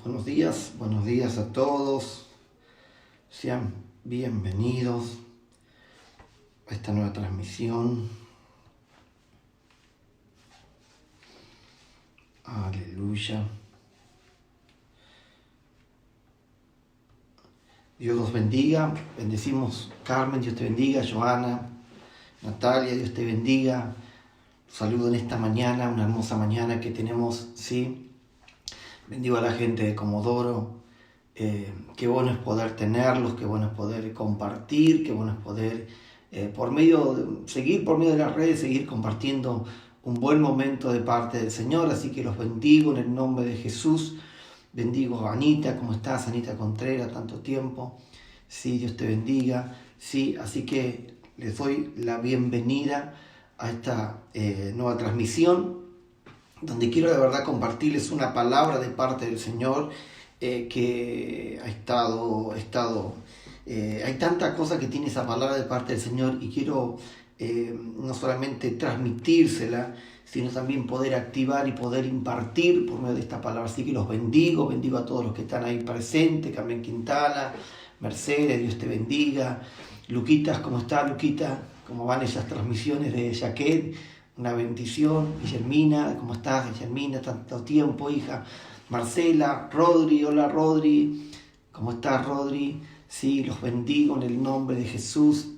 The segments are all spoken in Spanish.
Buenos días a todos. Sean bienvenidos a esta nueva transmisión. Aleluya. Dios los bendiga. Bendecimos Carmen, Dios te bendiga. Joana, Natalia, Dios te bendiga. Saludo en esta mañana, una hermosa mañana que tenemos, ¿sí? Bendigo a la gente de Comodoro. Qué bueno es poder tenerlos, qué bueno es poder compartir, qué bueno es poder, seguir por medio de las redes, seguir compartiendo un buen momento de parte del Señor. Así que los bendigo en el nombre de Jesús. Bendigo a Anita, ¿cómo estás? Anita Contreras, tanto tiempo. Sí, Dios te bendiga. Sí, así que les doy la bienvenida a esta nueva transmisión, donde quiero de verdad compartirles una palabra de parte del Señor que hay tanta cosa que tiene esa palabra de parte del Señor, y quiero no solamente transmitírsela, sino también poder activar y poder impartir por medio de esta palabra. Así que los bendigo a todos los que están ahí presentes. Carmen Quintana, Mercedes, Dios te bendiga. Luquitas, ¿cómo está Luquita? ¿Cómo van esas transmisiones de Jaquet? Una bendición. Guillermina, ¿cómo estás, Guillermina? Tanto tiempo, hija. Marcela, Rodri, hola Rodri. ¿Cómo estás, Rodri? Sí, los bendigo en el nombre de Jesús.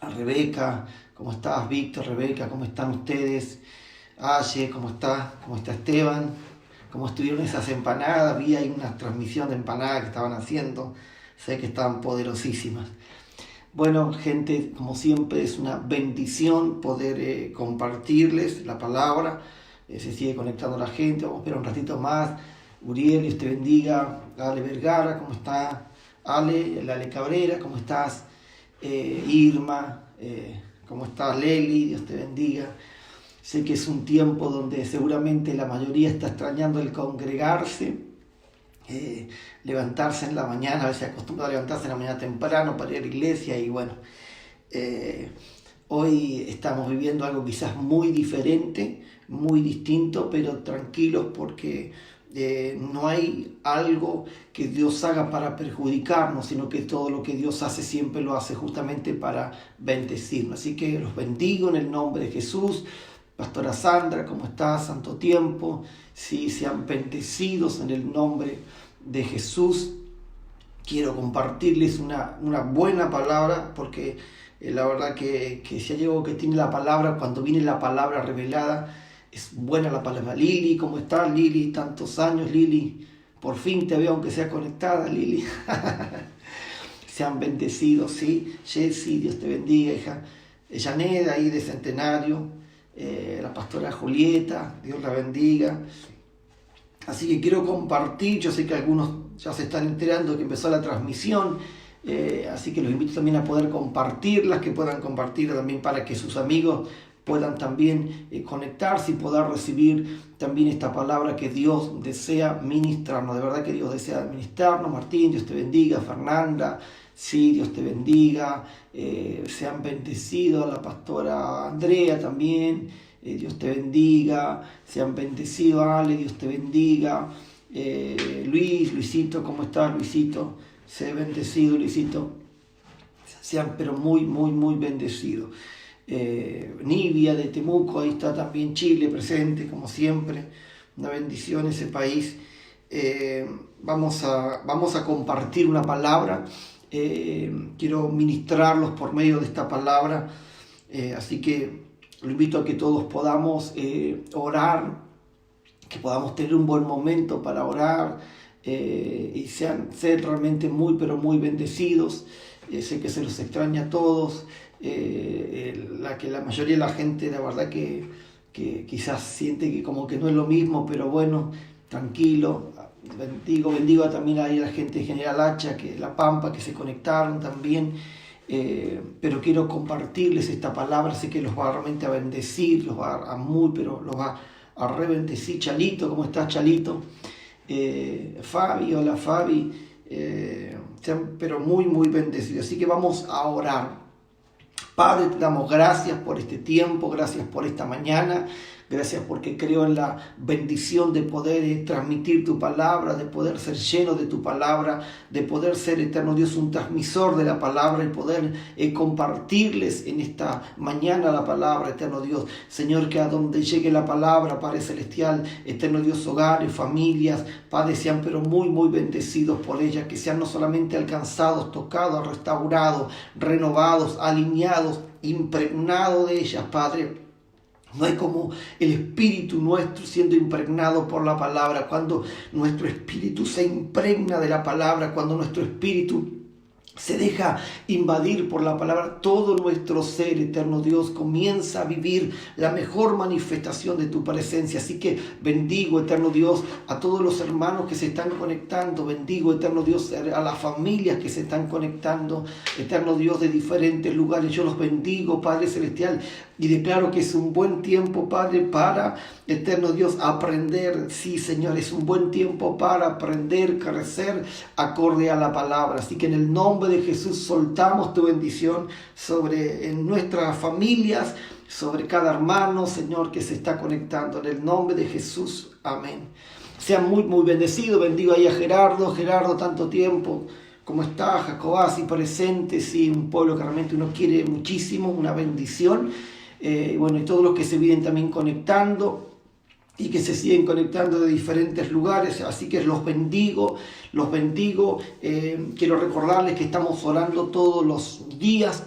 A Rebeca, ¿cómo estás, Víctor? Rebeca, ¿cómo están ustedes? Aye, ¿cómo está? ¿Cómo está Esteban? ¿Cómo estuvieron esas empanadas? Vi ahí una transmisión de empanadas que estaban haciendo. Sé que estaban poderosísimas. Bueno, gente, como siempre es una bendición poder compartirles la palabra. Se sigue conectando la gente. Vamos a esperar un ratito más. Uriel, Dios te bendiga. Ale Vergara, ¿cómo está? Ale Cabrera, ¿cómo estás? Irma, ¿cómo estás? Leli, Dios te bendiga. Sé que es un tiempo donde seguramente la mayoría está extrañando el congregarse. Levantarse en la mañana, a veces acostumbra a levantarse en la mañana temprano para ir a la iglesia, y bueno, hoy estamos viviendo algo quizás muy diferente, muy distinto, pero tranquilos, porque no hay algo que Dios haga para perjudicarnos, sino que todo lo que Dios hace siempre lo hace justamente para bendecirnos. Así que los bendigo en el nombre de Jesús. Pastora Sandra, ¿cómo estás? Santo tiempo. Sí, sean bendecidos en el nombre de Jesús. Quiero compartirles una buena palabra, porque la verdad que si hay algo que tiene la palabra, cuando viene la palabra revelada, es buena la palabra. Lili, ¿cómo estás, Lili? Tantos años, Lili. Por fin te veo, aunque sea conectada, Lili. Sean bendecidos, ¿sí? Jessy, Dios te bendiga, hija. Janet, ahí de Centenario. La pastora Julieta, Dios la bendiga. Así que quiero compartir, yo sé que algunos ya se están enterando que empezó la transmisión, así que los invito también a poder compartirlas, que puedan compartir también para que sus amigos puedan también conectarse y poder recibir también esta palabra que Dios desea ministrarnos. De verdad que Dios desea ministrarnos. Martín, Dios te bendiga. Fernanda, sí, Dios te bendiga. Sean bendecidos. La pastora Andrea también, Dios te bendiga. Sean bendecidos. Ale, Dios te bendiga. Luisito, ¿cómo estás, Luisito? Sé bendecido, Luisito. Sean pero muy, muy, muy bendecidos. Nibia de Temuco, ahí está también Chile presente, como siempre. Una bendición ese país. Vamos a compartir una palabra. Quiero ministrarlos por medio de esta palabra. Así que lo invito a que todos podamos orar, que podamos tener un buen momento para orar, y ser realmente muy, pero muy bendecidos. Sé que se los extraña a todos. La mayoría de la gente, la verdad que quizás siente que como que no es lo mismo, pero bueno, tranquilo. Bendigo también a la gente de General Hacha, que La Pampa, que se conectaron también. Pero quiero compartirles esta palabra. Sé que los va realmente a bendecir, los va los va a rebendecir. Chalito, ¿cómo estás, Chalito? Fabi, hola Fabi. Sean pero muy, muy bendecidos. Así que vamos a orar. Padre, te damos gracias por este tiempo, gracias por esta mañana, Gracias porque creo en la bendición de poder transmitir tu palabra, de poder ser lleno de tu palabra, de poder ser, eterno Dios, un transmisor de la palabra y poder compartirles en esta mañana la palabra, eterno Dios. Señor, que a donde llegue la palabra, Padre Celestial, eterno Dios, hogares, familias, Padre, sean pero muy, muy bendecidos por ella, que sean no solamente alcanzados, tocados, restaurados, renovados, alineados, impregnados de ellas, Padre. No hay como el espíritu nuestro siendo impregnado por la palabra. Cuando nuestro espíritu se impregna de la palabra, cuando nuestro espíritu se deja invadir por la palabra, todo nuestro ser, eterno Dios, comienza a vivir la mejor manifestación de tu presencia. Así que bendigo, eterno Dios, a todos los hermanos que se están conectando. Bendigo, eterno Dios, a las familias que se están conectando, eterno Dios, de diferentes lugares. Yo los bendigo, Padre Celestial, y declaro que es un buen tiempo, Padre, para, eterno Dios, aprender. Sí, Señor, es un buen tiempo para aprender, crecer acorde a la palabra. Así que en el nombre de Jesús soltamos tu bendición sobre nuestras familias, sobre cada hermano, Señor, que se está conectando. En el nombre de Jesús, amén. Sean muy, muy bendecidos. Bendigo ahí a Gerardo, tanto tiempo. ¿Cómo está? Jacobasi presente, sí, un pueblo que realmente uno quiere muchísimo, una bendición. Bueno, y todos los que se vienen también conectando y que se siguen conectando de diferentes lugares, así que los bendigo. Quiero recordarles que estamos orando todos los días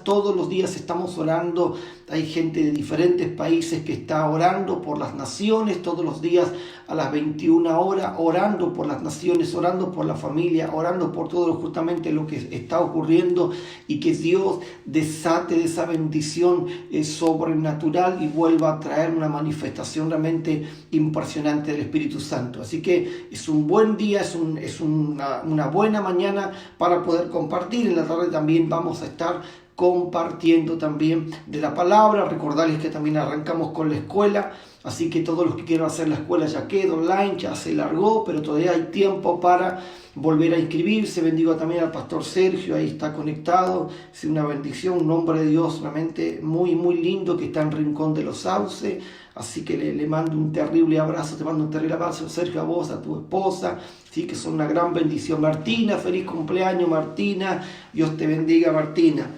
estamos orando. Hay gente de diferentes países que está orando por las naciones todos los días a las 21 horas, orando por las naciones, orando por la familia, orando por todo justamente lo que está ocurriendo, y que Dios desate de esa bendición sobrenatural y vuelva a traer una manifestación realmente impresionante del Espíritu Santo. Así que es un buen día, es una buena mañana para poder compartir. En la tarde también vamos a estar compartiendo también de la palabra. Recordarles que también arrancamos con la escuela, así que todos los que quieran hacer la escuela ya queda online, ya se largó, pero todavía hay tiempo para volver a inscribirse. Bendigo también al pastor Sergio, ahí está conectado. Es una bendición, un hombre de Dios realmente muy, muy lindo que está en Rincón de los Sauces. Así que le mando un terrible abrazo, te mando un terrible abrazo, Sergio, a vos, a tu esposa, sí, que son una gran bendición. Martina, feliz cumpleaños, Martina, Dios te bendiga, Martina.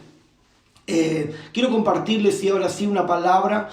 Quiero compartirles, y ahora sí, una palabra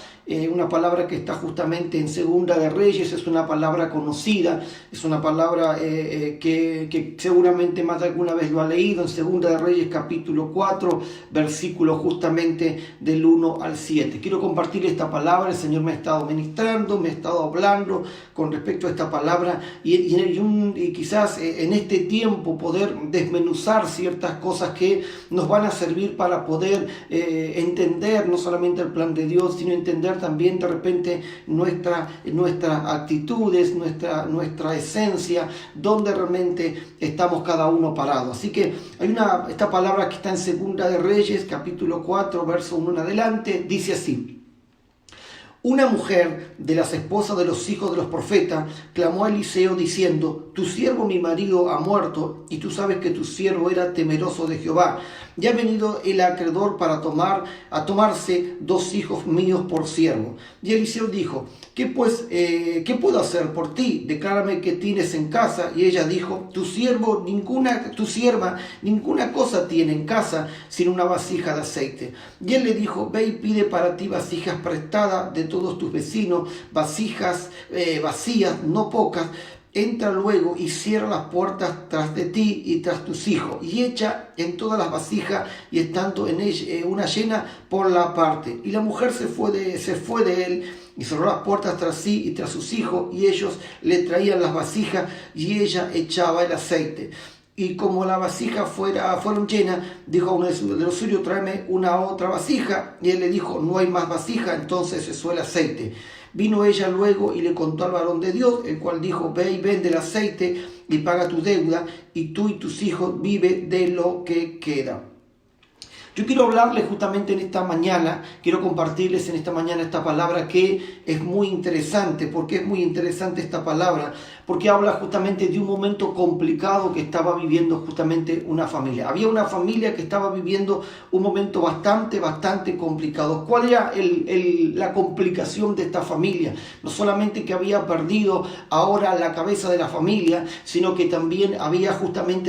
que está justamente en Segunda de Reyes. Es una palabra conocida, es una palabra que seguramente más de alguna vez lo ha leído, en Segunda de Reyes capítulo 4, versículo justamente del 1 al 7. Quiero compartir esta palabra. El Señor me ha estado ministrando, me ha estado hablando con respecto a esta palabra, y quizás en este tiempo poder desmenuzar ciertas cosas que nos van a servir para poder entender no solamente el plan de Dios, sino entender también de repente nuestras actitudes, nuestra esencia, donde realmente estamos cada uno parado. Así que hay esta palabra que está en Segunda de Reyes, capítulo 4, verso 1 en adelante, dice así: Una mujer de las esposas de los hijos de los profetas clamó a Eliseo diciendo: Tu siervo mi marido ha muerto, y tú sabes que tu siervo era temeroso de Jehová. Y ha venido el acreedor para tomarse 2 hijos míos por siervo. Y Eliseo dijo: ¿Qué puedo hacer por ti? Declárame qué tienes en casa. Y ella dijo: tu sierva ninguna cosa tiene en casa sino una vasija de aceite. Y él le dijo: Ve y pide para ti vasijas prestadas de todos tus vecinos, vasijas vacías, no pocas. Entra luego y cierra las puertas tras de ti y tras tus hijos, y echa en todas las vasijas, y estando en ella una llena por la parte. Y la mujer se fue de él y cerró las puertas tras sí y tras sus hijos, y ellos le traían las vasijas y ella echaba el aceite. Y como las vasijas fueron llenas, dijo a uno de los suyos: tráeme una otra vasija. Y él le dijo: no hay más vasija. Entonces cesó el aceite. Vino ella luego y le contó al varón de Dios, el cual dijo: ve y vende el aceite y paga tu deuda, y tú y tus hijos vive de lo que queda. Yo quiero hablarles justamente en esta mañana, quiero compartirles en esta mañana esta palabra que es muy interesante. ¿Por qué es muy interesante esta palabra? Porque habla justamente de un momento complicado que estaba viviendo justamente una familia. Había una familia que estaba viviendo un momento bastante complicado. ¿Cuál era la complicación de esta familia? No solamente que había perdido ahora la cabeza de la familia, sino que también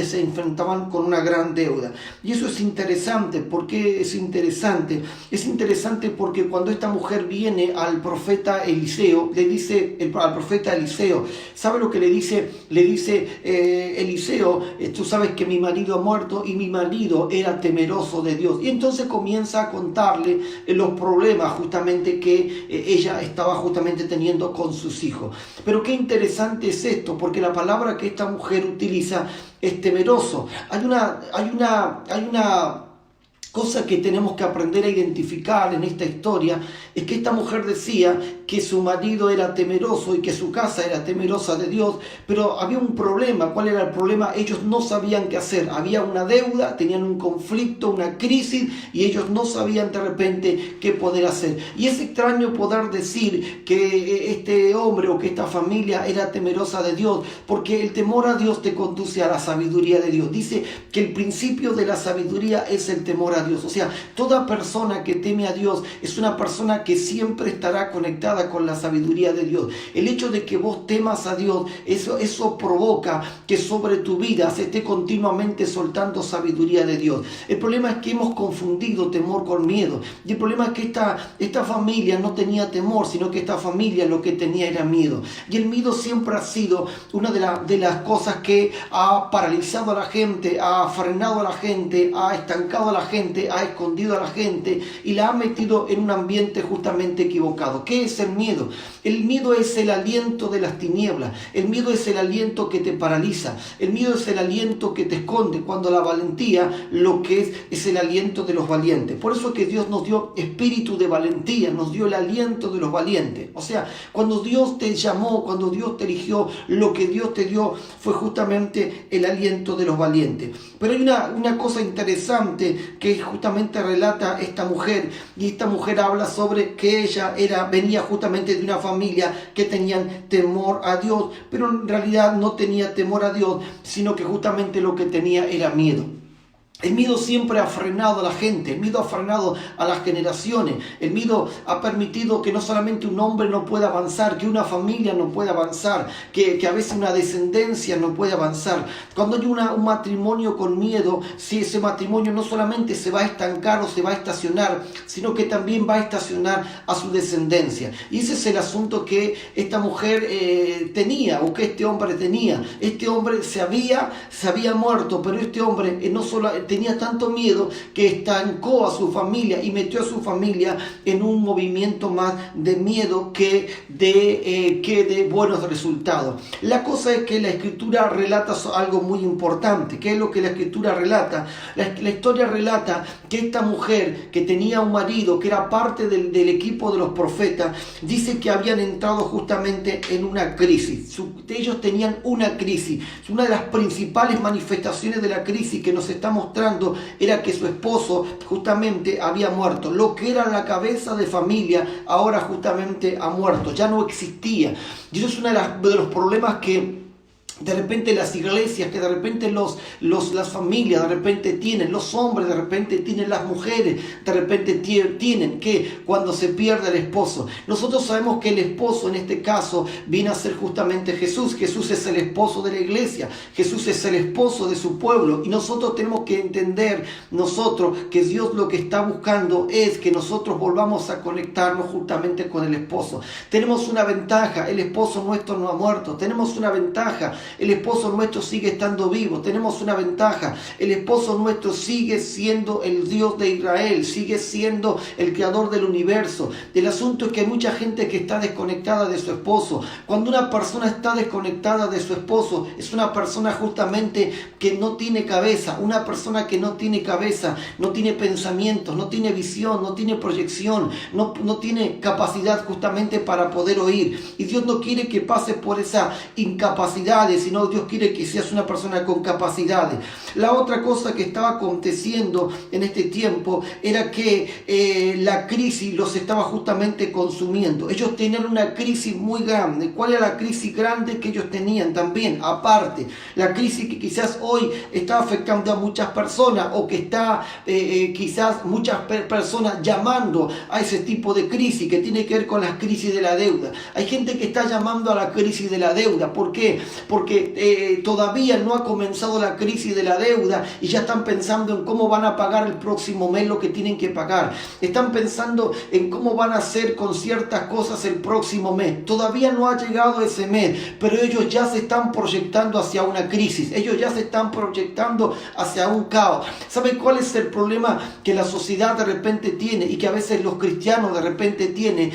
se enfrentaban con una gran deuda. Y eso es interesante. ¿Por qué es interesante? Es interesante porque cuando esta mujer viene al profeta Eliseo, le dice al profeta Eliseo, ¿sabe lo que le dice? Le dice Eliseo, tú sabes que mi marido ha muerto y mi marido era temeroso de Dios. Y entonces comienza a contarle los problemas justamente que ella estaba justamente teniendo con sus hijos. Pero qué interesante es esto, porque la palabra que esta mujer utiliza es temeroso. Hay una cosa que tenemos que aprender a identificar en esta historia, es que esta mujer decía que su marido era temeroso y que su casa era temerosa de Dios, pero había un problema. ¿Cuál era el problema? Ellos no sabían qué hacer. Había una deuda, tenían un conflicto, una crisis, y ellos no sabían de repente qué poder hacer. Y es extraño poder decir que este hombre o que esta familia era temerosa de Dios, porque el temor a Dios te conduce a la sabiduría de Dios. Dice que el principio de la sabiduría es el temor a Dios. O sea, toda persona que teme a Dios es una persona que siempre estará conectada con la sabiduría de Dios. El hecho de que vos temas a Dios, eso provoca que sobre tu vida se esté continuamente soltando sabiduría de Dios. El problema es que hemos confundido temor con miedo. Y el problema es que esta familia no tenía temor, sino que esta familia lo que tenía era miedo. Y el miedo siempre ha sido una de las cosas que ha paralizado a la gente, ha frenado a la gente, ha estancado a la gente, ha escondido a la gente y la ha metido en un ambiente justamente equivocado. ¿Qué es el miedo? El miedo es el aliento de las tinieblas. El miedo es el aliento que te paraliza. El miedo es el aliento que te esconde, cuando la valentía lo que es el aliento de los valientes. Por eso es que Dios nos dio espíritu de valentía, nos dio el aliento de los valientes. O sea, cuando Dios te llamó, cuando Dios te eligió, lo que Dios te dio fue justamente el aliento de los valientes. Pero hay una cosa interesante que justamente relata esta mujer, y esta mujer habla sobre que ella venía justamente de una familia que tenían temor a Dios, pero en realidad no tenía temor a Dios, sino que justamente lo que tenía era miedo. El miedo siempre ha frenado a la gente, el miedo ha frenado a las generaciones, el miedo ha permitido que no solamente un hombre no pueda avanzar, que una familia no pueda avanzar, que a veces una descendencia no puede avanzar. Cuando hay un matrimonio con miedo, si ese matrimonio no solamente se va a estancar o se va a estacionar, sino que también va a estacionar a su descendencia. Y ese es el asunto que esta mujer tenía, o que este hombre tenía. Este hombre se había muerto, pero este hombre no solo tenía tanto miedo que estancó a su familia y metió a su familia en un movimiento más de miedo que de buenos resultados. La cosa es que la Escritura relata algo muy importante. ¿Qué es lo que la Escritura relata? La historia relata que esta mujer que tenía un marido que era parte del equipo de los profetas, dice que habían entrado justamente en una crisis. Ellos tenían una crisis. Una de las principales manifestaciones de la crisis que nos está mostrando era que su esposo justamente había muerto. Lo que era la cabeza de familia ahora justamente ha muerto, ya no existía. Y eso es uno de los problemas que de repente las iglesias, que de repente las familias de repente tienen, los hombres de repente tienen, las mujeres de repente tienen, que cuando se pierde el esposo. Nosotros sabemos que el esposo en este caso viene a ser justamente Jesús. Jesús es el esposo de la iglesia, Jesús es el esposo de su pueblo, y nosotros tenemos que entender que Dios lo que está buscando es que nosotros volvamos a conectarnos justamente con el esposo. Tenemos una ventaja: el esposo nuestro no ha muerto. Tenemos una ventaja: el esposo nuestro sigue estando vivo. Tenemos una ventaja: el esposo nuestro sigue siendo el Dios de Israel, sigue siendo el creador del universo. El asunto es que hay mucha gente que está desconectada de su esposo. Cuando una persona está desconectada de su esposo, es una persona justamente que no tiene cabeza. Una persona que no tiene cabeza, no tiene pensamientos, no tiene visión, no tiene proyección, no tiene capacidad justamente para poder oír. Y Dios no quiere que pases por esa incapacidad habilidades, sino Dios quiere que seas una persona con capacidades. La otra cosa que estaba aconteciendo en este tiempo era que la crisis los estaba justamente consumiendo. Ellos tenían una crisis muy grande. ¿Cuál era la crisis grande que ellos tenían también? Aparte, la crisis que quizás hoy está afectando a muchas personas, o que está quizás muchas personas llamando a ese tipo de crisis que tiene que ver con las crisis de la deuda. Hay gente que está llamando a la crisis de la deuda. ¿Por qué? Porque todavía no ha comenzado la crisis de la deuda y ya están pensando en cómo van a pagar el próximo mes lo que tienen que pagar. Están pensando en cómo van a hacer con ciertas cosas el próximo mes. Todavía no ha llegado ese mes, pero ellos ya se están proyectando hacia una crisis. Ellos ya se están proyectando hacia un caos. ¿Saben cuál es el problema que la sociedad de repente tiene y que a veces los cristianos de repente tienen?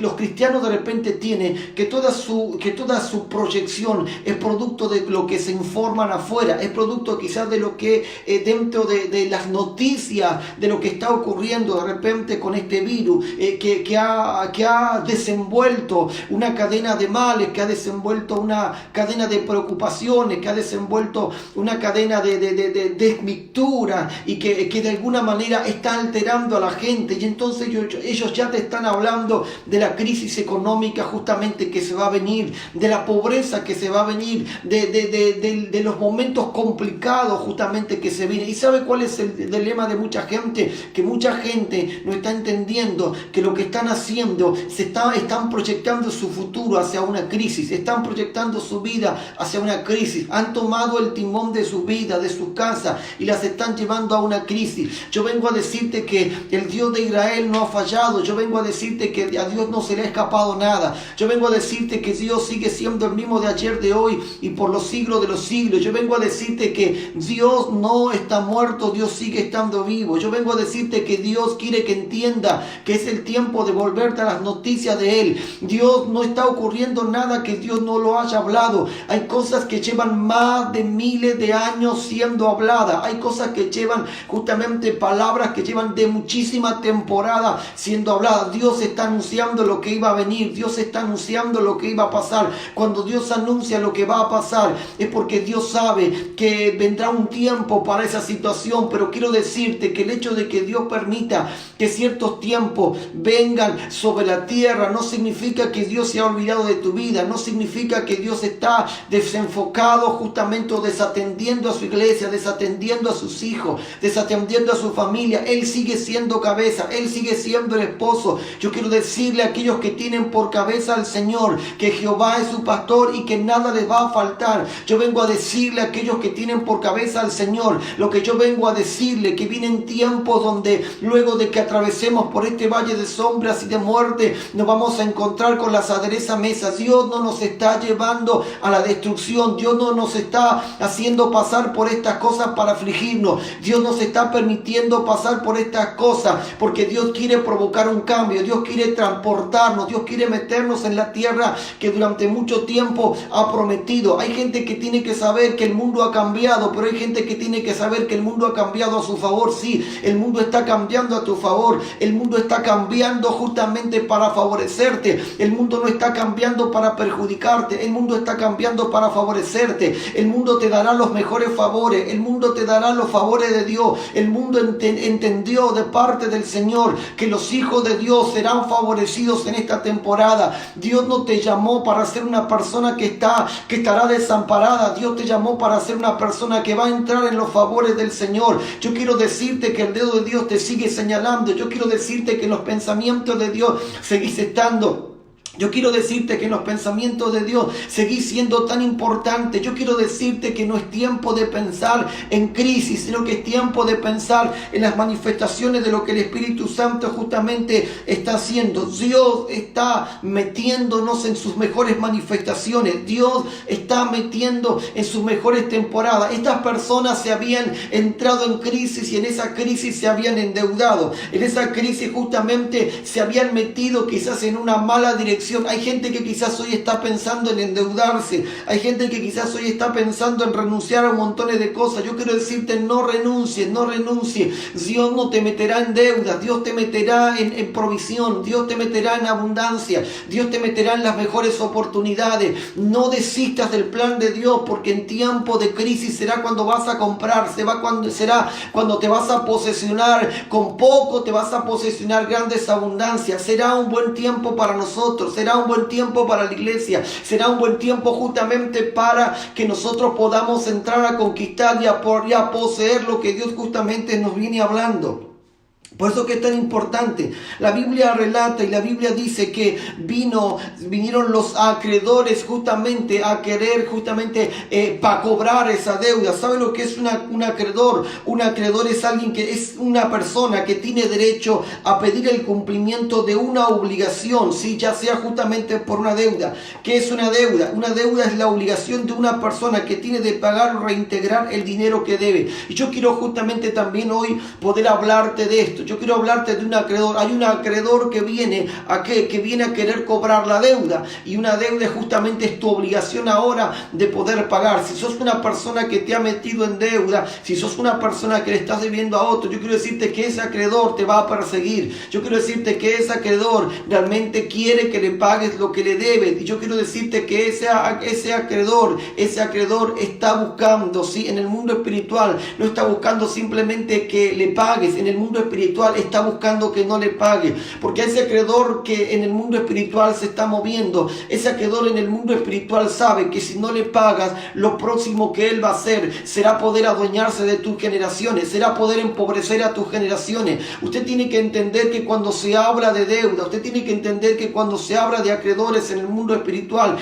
Los cristianos de repente tienen que toda su proyección es producto de lo que se informan afuera, es producto quizás de lo que dentro de las noticias, de lo que está ocurriendo de repente con este virus, que ha desenvuelto una cadena de males, que ha desenvuelto una cadena de preocupaciones, que ha desenvuelto una cadena de desmictura, y que de alguna manera está alterando a la gente. Y entonces ellos ya te están hablando de la crisis económica justamente que se va a venir, de la pobreza que se va a venir, de los momentos complicados justamente que se vienen. ¿Y sabe cuál es el dilema de mucha gente? Que mucha gente no está entendiendo que lo que están haciendo, están proyectando su futuro hacia una crisis, están proyectando su vida hacia una crisis. Han tomado el timón de su vida, de su casa, y las están llevando a una crisis. Yo vengo a decirte que el Dios de Israel no ha fallado. Yo vengo a decirte que a Dios no se le ha escapado nada. Yo vengo a decirte que Dios sigue siendo el mismo de ayer, de hoy y por los siglos de los siglos. Yo vengo a decirte que Dios no está muerto, Dios sigue estando vivo. Yo vengo a decirte que Dios quiere que entienda que es el tiempo de volverte a las noticias de Él. Dios no está ocurriendo nada que Dios no lo haya hablado. Hay cosas que llevan más de miles de años siendo habladas. Hay cosas que llevan justamente palabras que llevan de muchísima temporada siendo habladas. Dios está anunciando lo que iba a venir. Dios está anunciando lo que iba a pasar. Cuando Dios anuncia lo que va a pasar, es porque Dios sabe que vendrá un tiempo para esa situación. Pero quiero decirte que el hecho de que Dios permita que ciertos tiempos vengan sobre la tierra no significa que Dios se ha olvidado de tu vida. No significa que Dios está desenfocado justamente, o desatendiendo a su iglesia, desatendiendo a sus hijos, desatendiendo a su familia. Él sigue siendo cabeza, Él sigue siendo el esposo. Yo quiero decirle a aquellos que tienen por cabeza al Señor que Jehová es su pastor y que nada les va a faltar. Yo vengo a decirle a aquellos que tienen por cabeza al Señor, lo que yo vengo a decirle, que vienen tiempos donde luego de que atravesemos por este valle de sombras y de muerte, nos vamos a encontrar con las aderezas mesas. Dios no nos está llevando a la destrucción. Dios no nos está haciendo pasar por estas cosas para afligirnos. Dios nos está permitiendo pasar por estas cosas porque Dios quiere provocar un cambio. Dios quiere transportarnos. Dios quiere meternos en la tierra que durante mucho tiempo ha prometido. Hay gente que tiene que saber que el mundo ha cambiado, pero hay gente que tiene que saber que el mundo ha cambiado a su favor. Sí, el mundo está cambiando a tu favor. El mundo está cambiando justamente para favorecerte. El mundo no está cambiando para perjudicarte. El mundo está cambiando para favorecerte. El mundo te dará los mejores favores. El mundo te dará los favores de Dios. El mundo entendió de parte del Señor que los hijos de Dios serán favorecidos en esta temporada. Dios no te llamó para ser una persona que estará desamparada. Dios te llamó para ser una persona que va a entrar en los favores del Señor. Yo quiero decirte que el dedo de Dios te sigue señalando. Yo quiero decirte que en los pensamientos de Dios seguís estando. Yo quiero decirte que en los pensamientos de Dios seguís siendo tan importante. Yo quiero decirte que no es tiempo de pensar en crisis, sino que es tiempo de pensar en las manifestaciones de lo que el Espíritu Santo justamente está haciendo. Dios está metiéndonos en sus mejores manifestaciones. Dios está metiendo en sus mejores temporadas. Estas personas se habían entrado en crisis y en esa crisis se habían endeudado. En esa crisis justamente se habían metido quizás en una mala dirección. dirección. Hay gente que quizás hoy está pensando en endeudarse. Hay gente que quizás hoy está pensando en renunciar a un montón de cosas. Yo quiero decirte, no renuncies, no renuncies. Dios no te meterá en deuda. Dios te meterá en provisión. Dios te meterá en abundancia. Dios te meterá en las mejores oportunidades. No desistas del plan de Dios, porque en tiempo de crisis será cuando vas a comprar, será cuando te vas a posesionar. Con poco te vas a posesionar grandes abundancias. Será un buen tiempo para nosotros, será un buen tiempo para la iglesia, será un buen tiempo justamente para que nosotros podamos entrar a conquistar y a poseer lo que Dios justamente nos viene hablando. Por eso que es tan importante. La Biblia relata y la Biblia dice que vinieron los acreedores justamente a querer para cobrar esa deuda. ¿Sabe lo que es un acreedor? Un acreedor es alguien que es una persona que tiene derecho a pedir el cumplimiento de una obligación, ¿sí? Ya sea justamente por una deuda. ¿Qué es una deuda? Una deuda es la obligación de una persona que tiene de pagar o reintegrar el dinero que debe. Y yo quiero justamente también hoy poder hablarte de esto. Yo quiero hablarte de un acreedor. Hay un acreedor que viene a querer cobrar la deuda. Y una deuda justamente es tu obligación ahora de poder pagar. Si sos una persona que te ha metido en deuda, si sos una persona que le estás debiendo a otro, yo quiero decirte que ese acreedor te va a perseguir. Yo quiero decirte que ese acreedor realmente quiere que le pagues lo que le debes. Y yo quiero decirte que ese acreedor está buscando, ¿sí? En el mundo espiritual no está buscando simplemente que le pagues. En el mundo espiritual está buscando que no le pague, porque ese acreedor que en el mundo espiritual se está moviendo, ese acreedor en el mundo espiritual sabe que si no le pagas, lo próximo que él va a hacer será poder adueñarse de tus generaciones, será poder empobrecer a tus generaciones. Usted tiene que entender que cuando se habla de deuda, usted tiene que entender que cuando se habla de acreedores en el mundo espiritual,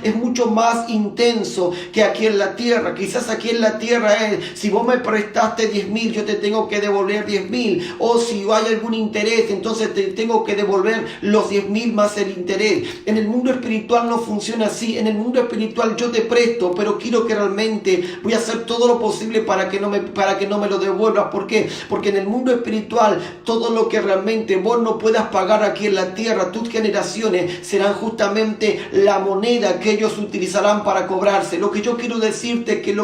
es mucho más intenso que aquí en la tierra. Quizás aquí en la tierra si vos me prestaste 10.000, yo te tengo que devolver 10.000, o si hay algún interés, entonces te tengo que devolver los 10.000 más el interés. En el mundo espiritual no funciona así. En el mundo espiritual yo te presto, pero quiero que realmente voy a hacer todo lo posible para que no me lo devuelvas. ¿Por qué? Porque en el mundo espiritual todo lo que realmente vos no puedas pagar aquí en la tierra, tus generaciones serán justamente la moneda que ellos utilizarán para cobrarse. Lo que yo quiero decirte es que en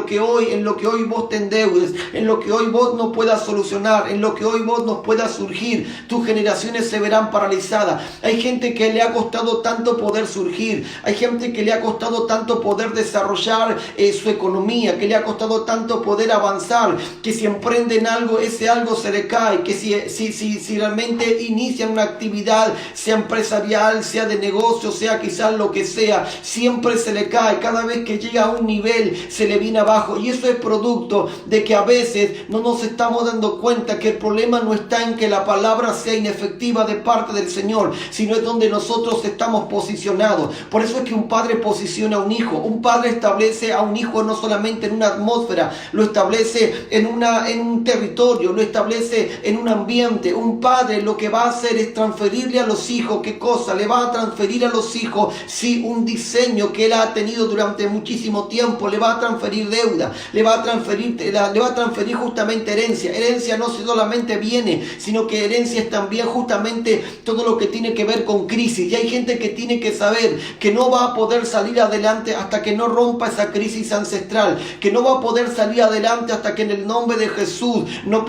lo que hoy vos te endeudes, en lo que hoy vos no puedas solucionar, en lo que hoy vos no puedas surgir, tus generaciones se verán paralizadas. Hay gente que le ha costado tanto poder surgir, hay gente que le ha costado tanto poder desarrollar su economía, que le ha costado tanto poder avanzar, que si emprenden algo, ese algo se le cae, que si realmente inician una actividad, sea empresarial, sea de negocio, sea quizás lo que sea, siempre se le cae. Cada vez que llega a un nivel se le viene abajo, y eso es producto de que a veces no nos estamos dando cuenta que el problema no está en que la palabra sea inefectiva de parte del Señor, sino es donde nosotros estamos posicionados. Por eso es que un padre posiciona a un hijo. Un padre establece a un hijo no solamente en una atmósfera, lo establece en un territorio, lo establece en un ambiente. Un padre lo que va a hacer es transferirle a los hijos, ¿qué cosa? Le va a transferir a los hijos, sí, un diseño que él ha tenido durante muchísimo tiempo. Le va a transferir deuda, le va a transferir justamente herencia. Herencia no solamente viene, sino que herencia es también justamente todo lo que tiene que ver con crisis. Y hay gente que tiene que saber que no va a poder salir adelante hasta que no rompa esa crisis ancestral, que no va a poder salir adelante hasta que en el nombre de Jesús no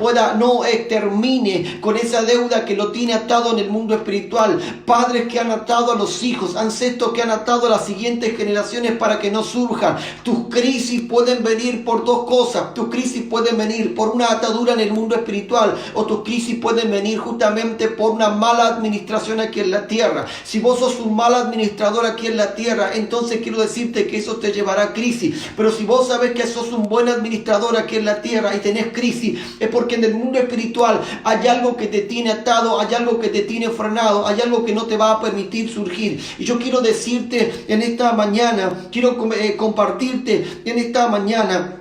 termine con esa deuda que lo tiene atado en el mundo espiritual. Padres que han atado a los hijos, ancestros que han atado a las siguientes generaciones para que no surjan. Tus crisis pueden venir por dos cosas. Tus crisis pueden venir por una atadura en el mundo espiritual, o tus crisis pueden venir justamente por una mala administración aquí en la tierra. Si vos sos un mal administrador aquí en la tierra, entonces quiero decirte que eso te llevará a crisis. Pero si vos sabes que sos un buen administrador aquí en la tierra y tenés crisis, es porque en el mundo espiritual hay algo que te tiene atado, hay algo que te tiene frenado, hay algo que no te va a permitir surgir. Y yo quiero decirte en esta mañana, quiero compartirte en esta mañana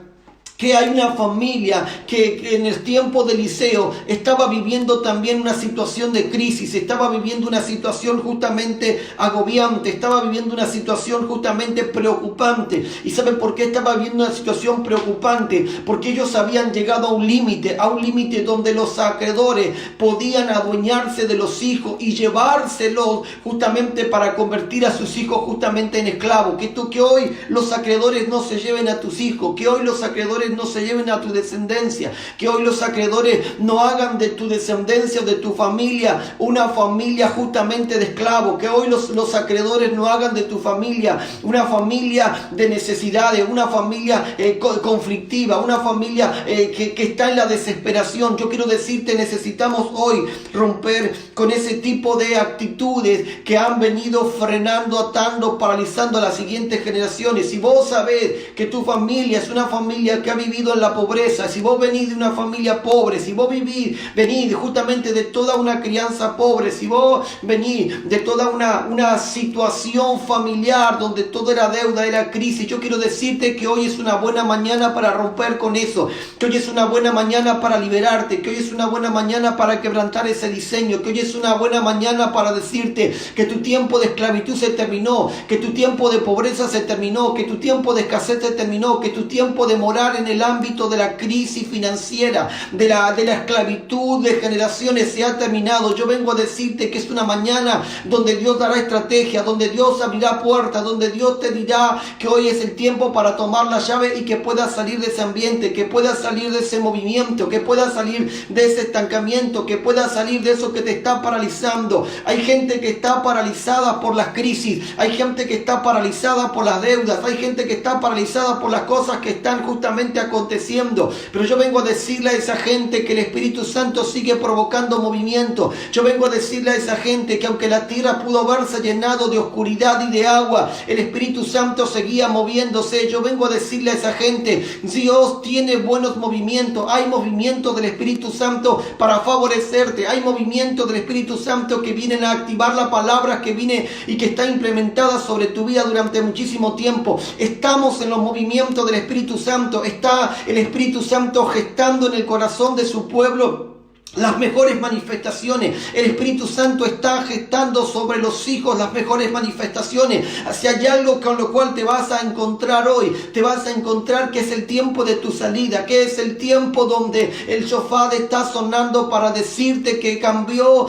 que hay una familia que en el tiempo de Eliseo estaba viviendo también una situación de crisis, estaba viviendo una situación justamente agobiante, estaba viviendo una situación justamente preocupante. ¿Y saben por qué estaba viviendo una situación preocupante? Porque ellos habían llegado a un límite donde los acreedores podían adueñarse de los hijos y llevárselos justamente para convertir a sus hijos justamente en esclavos. Que hoy los acreedores no se lleven a tus hijos, que hoy los acreedores no se lleven a tu descendencia, que hoy los acreedores no hagan de tu descendencia o de tu familia una familia justamente de esclavos, que hoy los acreedores no hagan de tu familia una familia de necesidades, una familia conflictiva, una familia que está en la desesperación. Yo quiero decirte, necesitamos hoy romper con ese tipo de actitudes que han venido frenando, atando, paralizando a las siguientes generaciones. Si vos sabés que tu familia es una familia que ha vivido en la pobreza, si vos venís de una familia pobre, si vos venís justamente de toda una crianza pobre, si vos venís de toda una situación familiar donde todo era deuda, era crisis, yo quiero decirte que hoy es una buena mañana para romper con eso, que hoy es una buena mañana para liberarte, que hoy es una buena mañana para quebrantar ese diseño, que hoy es una buena mañana para decirte que tu tiempo de esclavitud se terminó, que tu tiempo de pobreza se terminó, que tu tiempo de escasez se terminó, que tu tiempo de morar en el ámbito de la crisis financiera, de la esclavitud de generaciones se ha terminado. Yo vengo a decirte que es una mañana donde Dios dará estrategia, donde Dios abrirá puertas, donde Dios te dirá que hoy es el tiempo para tomar la llave y que puedas salir de ese ambiente, que puedas salir de ese movimiento, que puedas salir de ese estancamiento, que puedas salir de eso que te está paralizando. Hay gente que está paralizada por las crisis, hay gente que está paralizada por las deudas, hay gente que está paralizada por las cosas que están justamente aconteciendo, pero yo vengo a decirle a esa gente que el Espíritu Santo sigue provocando movimiento. Yo vengo a decirle a esa gente que aunque la tierra pudo haberse llenado de oscuridad y de agua, el Espíritu Santo seguía moviéndose. Yo vengo a decirle a esa gente, Dios tiene buenos movimientos, hay movimiento del Espíritu Santo para favorecerte, hay movimiento del Espíritu Santo que vienen a activar la palabra que viene y que está implementada sobre tu vida durante muchísimo tiempo. Estamos en los movimientos del Espíritu Santo, está el Espíritu Santo gestando en el corazón de su pueblo las mejores manifestaciones. El Espíritu Santo está gestando sobre los hijos las mejores manifestaciones. Si hay algo con lo cual te vas a encontrar hoy, te vas a encontrar que es el tiempo de tu salida, que es el tiempo donde el shofar está sonando para decirte que cambió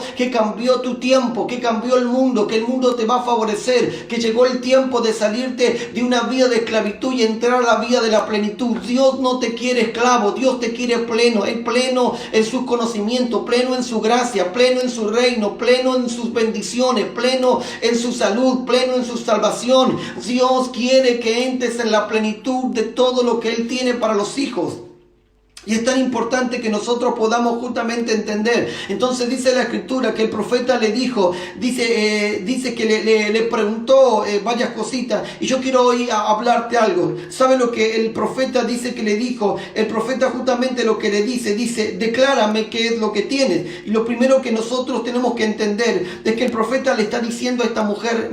tu tiempo, que cambió el mundo, que el mundo te va a favorecer, que llegó el tiempo de salirte de una vida de esclavitud y entrar a la vida de la plenitud. Dios no te quiere esclavo, Dios te quiere pleno en sus conocimientos, pleno en su gracia, pleno en su reino, pleno en sus bendiciones, pleno en su salud, pleno en su salvación. Dios quiere que entres en la plenitud de todo lo que Él tiene para los hijos. Y es tan importante que nosotros podamos justamente entender. Entonces dice la Escritura que el profeta le dijo, dice que le preguntó varias cositas. Y yo quiero hoy hablarte algo. ¿Sabe lo que el profeta dice que le dijo? El profeta justamente lo que le dice, declárame qué es lo que tienes. Y lo primero que nosotros tenemos que entender es que el profeta le está diciendo a esta mujer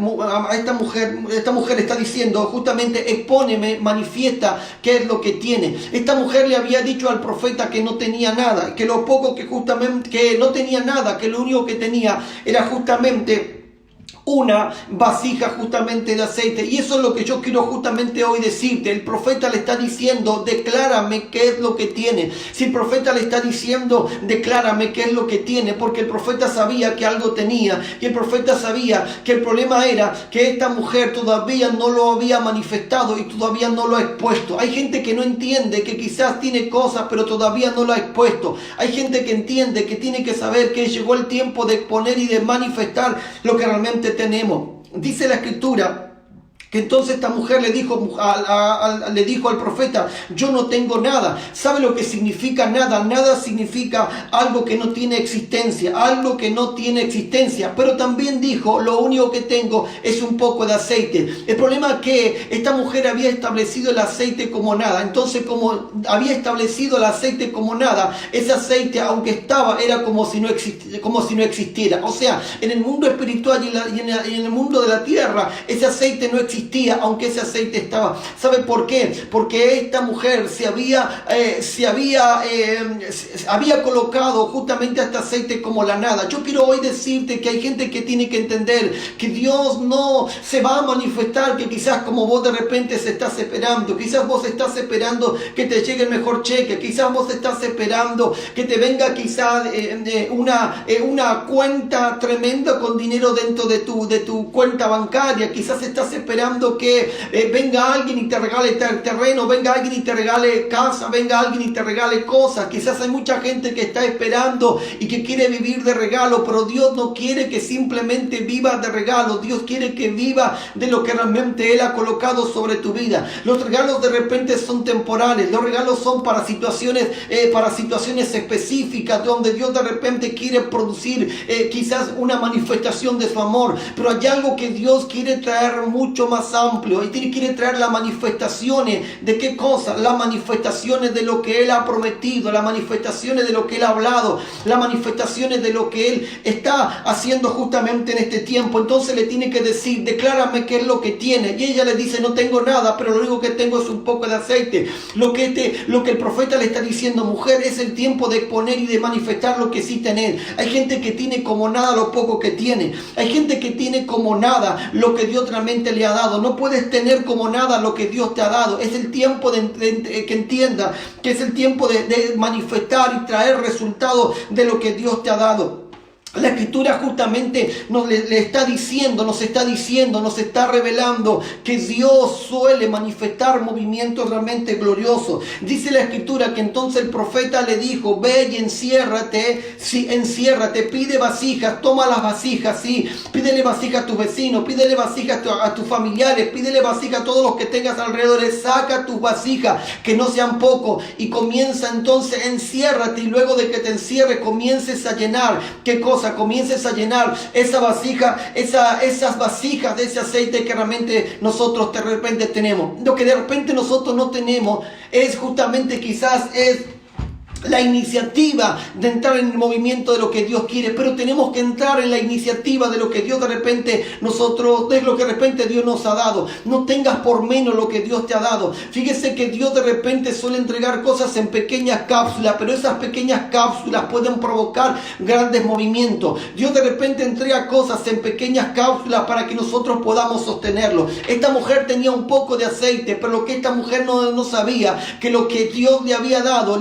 está diciendo justamente, expóneme, manifiesta qué es lo que tiene. Esta mujer le había dicho al profeta que no tenía nada, que lo poco que no tenía nada, que lo único que tenía era justamente una vasija justamente de aceite. Y eso es lo que yo quiero justamente hoy decirte. El profeta le está diciendo, declárame qué es lo que tiene. Si el profeta le está diciendo, declárame qué es lo que tiene, porque el profeta sabía que algo tenía, y el profeta sabía que el problema era que esta mujer todavía no lo había manifestado y todavía no lo ha expuesto. Hay gente que no entiende que quizás tiene cosas, pero todavía no lo ha expuesto. Hay gente que entiende que tiene que saber que llegó el tiempo de exponer y de manifestar lo que realmente tenemos. Dice la Escritura que entonces esta mujer le dijo al profeta, yo no tengo nada. ¿Sabe lo que significa nada? Nada significa algo que no tiene existencia, pero también dijo, lo único que tengo es un poco de aceite. El problema es que esta mujer había establecido el aceite como nada. Entonces, como había establecido el aceite como nada, ese aceite, aunque estaba, era como si no existiera. O sea, en el mundo espiritual y en el mundo de la tierra, ese aceite no existía. resistía, aunque ese aceite estaba. ¿Sabe por qué? Porque esta mujer se había colocado justamente este aceite como la nada. Yo quiero hoy decirte que hay gente que tiene que entender que Dios no se va a manifestar, que quizás como vos de repente se estás esperando, quizás vos estás esperando que te llegue el mejor cheque, quizás vos estás esperando que te venga quizás una cuenta tremenda con dinero dentro de tu cuenta bancaria, quizás estás esperando que venga alguien y te regale terreno, venga alguien y te regale casa, venga alguien y te regale cosas. Quizás hay mucha gente que está esperando y que quiere vivir de regalo, pero Dios no quiere que simplemente viva de regalo. Dios quiere que viva de lo que realmente Él ha colocado sobre tu vida. Los regalos de repente son temporales, los regalos son para situaciones específicas, donde Dios de repente quiere producir quizás una manifestación de su amor, pero hay algo que Dios quiere traer mucho más amplio. Y quiere traer las manifestaciones de qué cosa, las manifestaciones de lo que Él ha prometido, las manifestaciones de lo que Él ha hablado, las manifestaciones de lo que Él está haciendo justamente en este tiempo. Entonces le tiene que decir: declárame qué es lo que tiene. Y ella le dice: no tengo nada, pero lo único que tengo es un poco de aceite. Lo que el profeta le está diciendo: mujer, es el tiempo de exponer y de manifestar lo que sí tenés. Hay gente que tiene como nada lo poco que tiene. Hay gente que tiene como nada lo que Dios realmente le ha dado. No puedes tener como nada lo que Dios te ha dado. Es el tiempo de que entienda que es el tiempo de manifestar y traer resultados de lo que Dios te ha dado. La Escritura justamente nos está diciendo, nos está revelando que Dios suele manifestar movimientos realmente gloriosos. Dice la Escritura que entonces el profeta le dijo: ve y enciérrate, sí, enciérrate, pide vasijas, toma las vasijas, sí, pídele vasijas a tus vecinos, pídele vasijas a tus familiares, pídele vasijas a todos los que tengas alrededor, saca tus vasijas, que no sean pocos, y comienza entonces, enciérrate, y luego de que te encierres comiences a llenar, ¿qué cosa? Comiences a llenar esa vasija, esas vasijas de ese aceite que realmente nosotros de repente tenemos. Lo que de repente nosotros no tenemos es justamente quizás la iniciativa de entrar en el movimiento de lo que Dios quiere, pero tenemos que entrar en la iniciativa de lo que Dios de repente Dios nos ha dado. No tengas por menos lo que Dios te ha dado. Fíjese que Dios de repente suele entregar cosas en pequeñas cápsulas, pero esas pequeñas cápsulas pueden provocar grandes movimientos. Dios de repente entrega cosas en pequeñas cápsulas para que nosotros podamos sostenerlo. Esta mujer tenía un poco de aceite, pero lo que esta mujer no sabía, que lo que Dios le había dado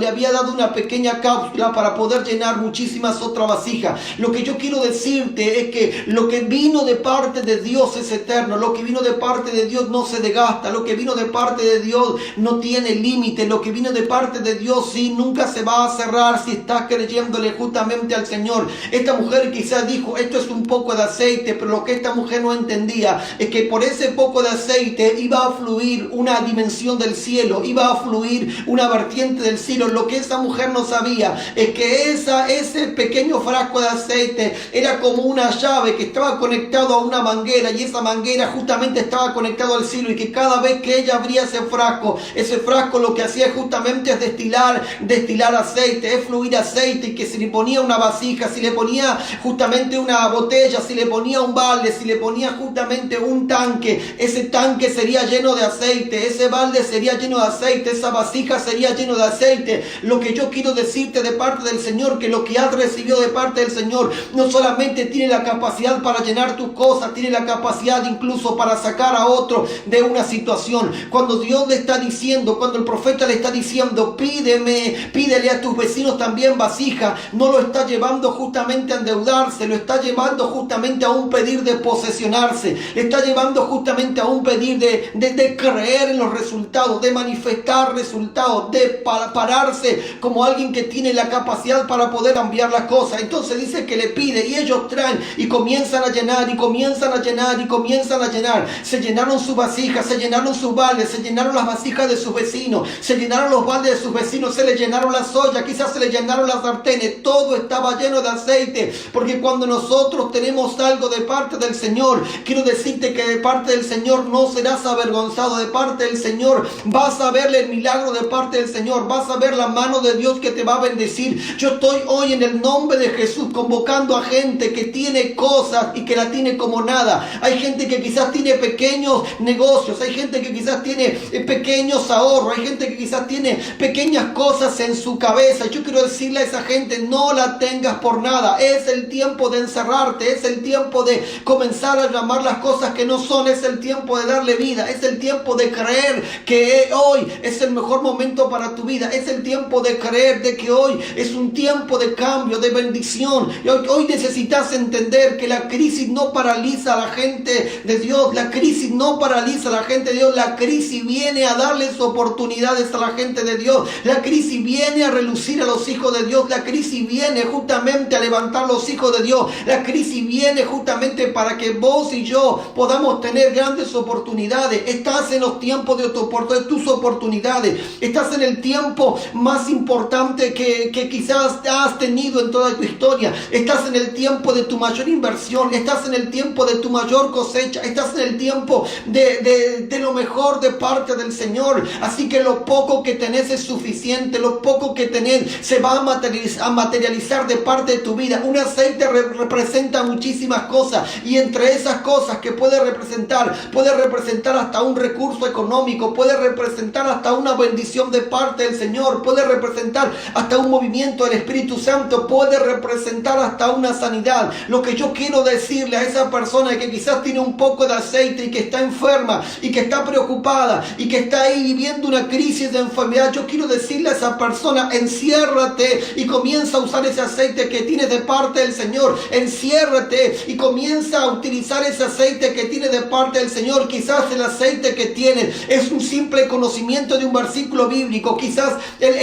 una pequeña cápsula para poder llenar muchísimas otras vasijas. Lo que yo quiero decirte es que lo que vino de parte de Dios es eterno. Lo que vino de parte de Dios no se desgasta. Lo que vino de parte de Dios no tiene límite. Lo que vino de parte de Dios sí nunca se va a cerrar si estás creyéndole justamente al Señor. Esta mujer quizás dijo: esto es un poco de aceite, pero lo que esta mujer no entendía es que por ese poco de aceite iba a fluir una dimensión del cielo, iba a fluir una vertiente del cielo. Lo que esa mujer no sabía es que ese pequeño frasco de aceite era como una llave que estaba conectado a una manguera, y esa manguera justamente estaba conectado al cielo, y que cada vez que ella abría ese frasco lo que hacía justamente es destilar aceite, es fluir aceite, y que si le ponía una vasija, si le ponía justamente una botella, si le ponía un balde, si le ponía justamente un tanque, ese tanque sería lleno de aceite, ese balde sería lleno de aceite, esa vasija sería lleno de aceite. Lo que yo quiero decirte de parte del Señor, que lo que has recibido de parte del Señor no solamente tiene la capacidad para llenar tus cosas, tiene la capacidad incluso para sacar a otro de una situación. Cuando Dios le está diciendo, cuando el profeta le está diciendo: pídele a tus vecinos también vasija, no lo está llevando justamente a endeudarse, lo está llevando justamente a un pedir de posesionarse, le está llevando justamente a un pedir de creer en los resultados, de manifestar resultados, de pararse como alguien que tiene la capacidad para poder cambiar las cosas. Entonces dice que le pide, y ellos traen y comienzan a llenar, y comienzan a llenar, y comienzan a llenar. Se llenaron sus vasijas, se llenaron sus baldes, se llenaron las vasijas de sus vecinos, se llenaron los baldes de sus vecinos, se les llenaron las ollas, quizás se les llenaron las sartenes. Todo estaba lleno de aceite, porque cuando nosotros tenemos algo de parte del Señor, quiero decirte que de parte del Señor no serás avergonzado. De parte del Señor vas a ver el milagro, de parte del Señor vas a ver la mano de Dios Dios que te va a bendecir. Yo estoy hoy en el nombre de Jesús convocando a gente que tiene cosas y que la tiene como nada. Hay gente que quizás tiene pequeños negocios, hay gente que quizás tiene pequeños ahorros, hay gente que quizás tiene pequeñas cosas en su cabeza. Yo quiero decirle a esa gente, no la tengas por nada. Es el tiempo de encerrarte, es el tiempo de comenzar a llamar las cosas que no son, es el tiempo de darle vida, es el tiempo de creer que hoy es el mejor momento para tu vida, es el tiempo de creer de que hoy es un tiempo de cambio, de bendición. Y hoy necesitas entender que la crisis no paraliza a la gente de Dios, la crisis no paraliza a la gente de Dios, la crisis viene a darles oportunidades a la gente de Dios, la crisis viene a relucir a los hijos de Dios, la crisis viene justamente a levantar a los hijos de Dios, la crisis viene justamente para que vos y yo podamos tener grandes oportunidades. Estás en los tiempos de tus oportunidades, estás en el tiempo más importante que quizás has tenido en toda tu historia, estás en el tiempo de tu mayor inversión, estás en el tiempo de tu mayor cosecha, estás en el tiempo de lo mejor de parte del Señor. Así que lo poco que tenés es suficiente, lo poco que tenés se va a materializar de parte de tu vida. Un aceite representa muchísimas cosas, y entre esas cosas que puede representar hasta un recurso económico, puede representar hasta una bendición de parte del Señor, puede representar hasta un movimiento del Espíritu Santo, puede representar hasta una sanidad. Lo que yo quiero decirle a esa persona que quizás tiene un poco de aceite y que está enferma y que está preocupada y que está ahí viviendo una crisis de enfermedad, yo quiero decirle a esa persona, enciérrate y comienza a usar ese aceite que tienes de parte del Señor. Enciérrate y comienza a utilizar ese aceite que tienes de parte del Señor. Quizás el aceite que tienes es un simple conocimiento de un versículo bíblico, quizás el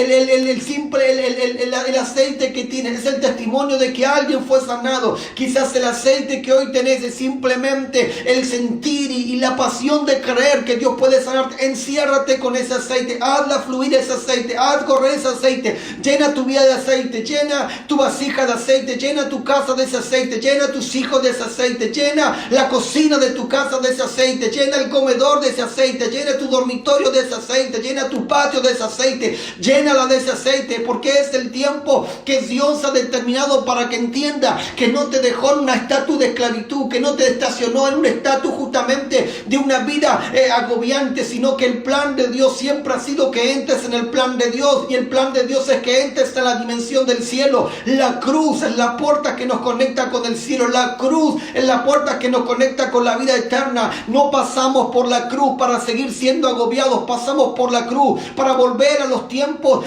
aceite que tienes es el testimonio de que alguien fue sanado, quizás el aceite que hoy tenés es simplemente el sentir y la pasión de creer que Dios puede sanarte. Enciérrate con ese aceite, hazla fluir ese aceite, haz correr ese aceite, llena tu vida de aceite, llena tu vasija de aceite, llena tu casa de ese aceite, llena tus hijos de ese aceite, llena la cocina de tu casa de ese aceite, llena el comedor de ese aceite, llena tu dormitorio de ese aceite, llena tu patio de ese aceite, llénala de ese aceite, porque es el tiempo que Dios ha determinado para que entienda que no te dejó en una estatus de esclavitud, que no te estacionó en un estatus justamente de una vida agobiante, sino que el plan de Dios siempre ha sido que entres en el plan de Dios, y el plan de Dios es que entres en la dimensión del cielo. La cruz es la puerta que nos conecta con el cielo, la cruz es la puerta que nos conecta con la vida eterna. No pasamos por la cruz para seguir siendo agobiados, pasamos por la cruz para volver a los tiempos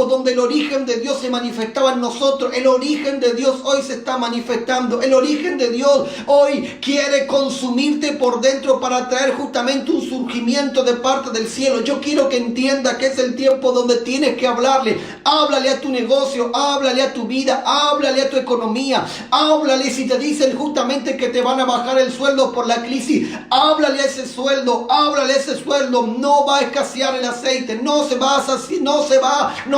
donde el origen de Dios se manifestaba en nosotros. El origen de Dios hoy se está manifestando, el origen de Dios hoy quiere consumirte por dentro para traer justamente un surgimiento de parte del cielo. Yo quiero que entienda que es el tiempo donde tienes que háblale a tu negocio, háblale a tu vida, háblale a tu economía, háblale si te dicen justamente que te van a bajar el sueldo por la crisis, háblale a ese sueldo, no va a escasear el aceite, no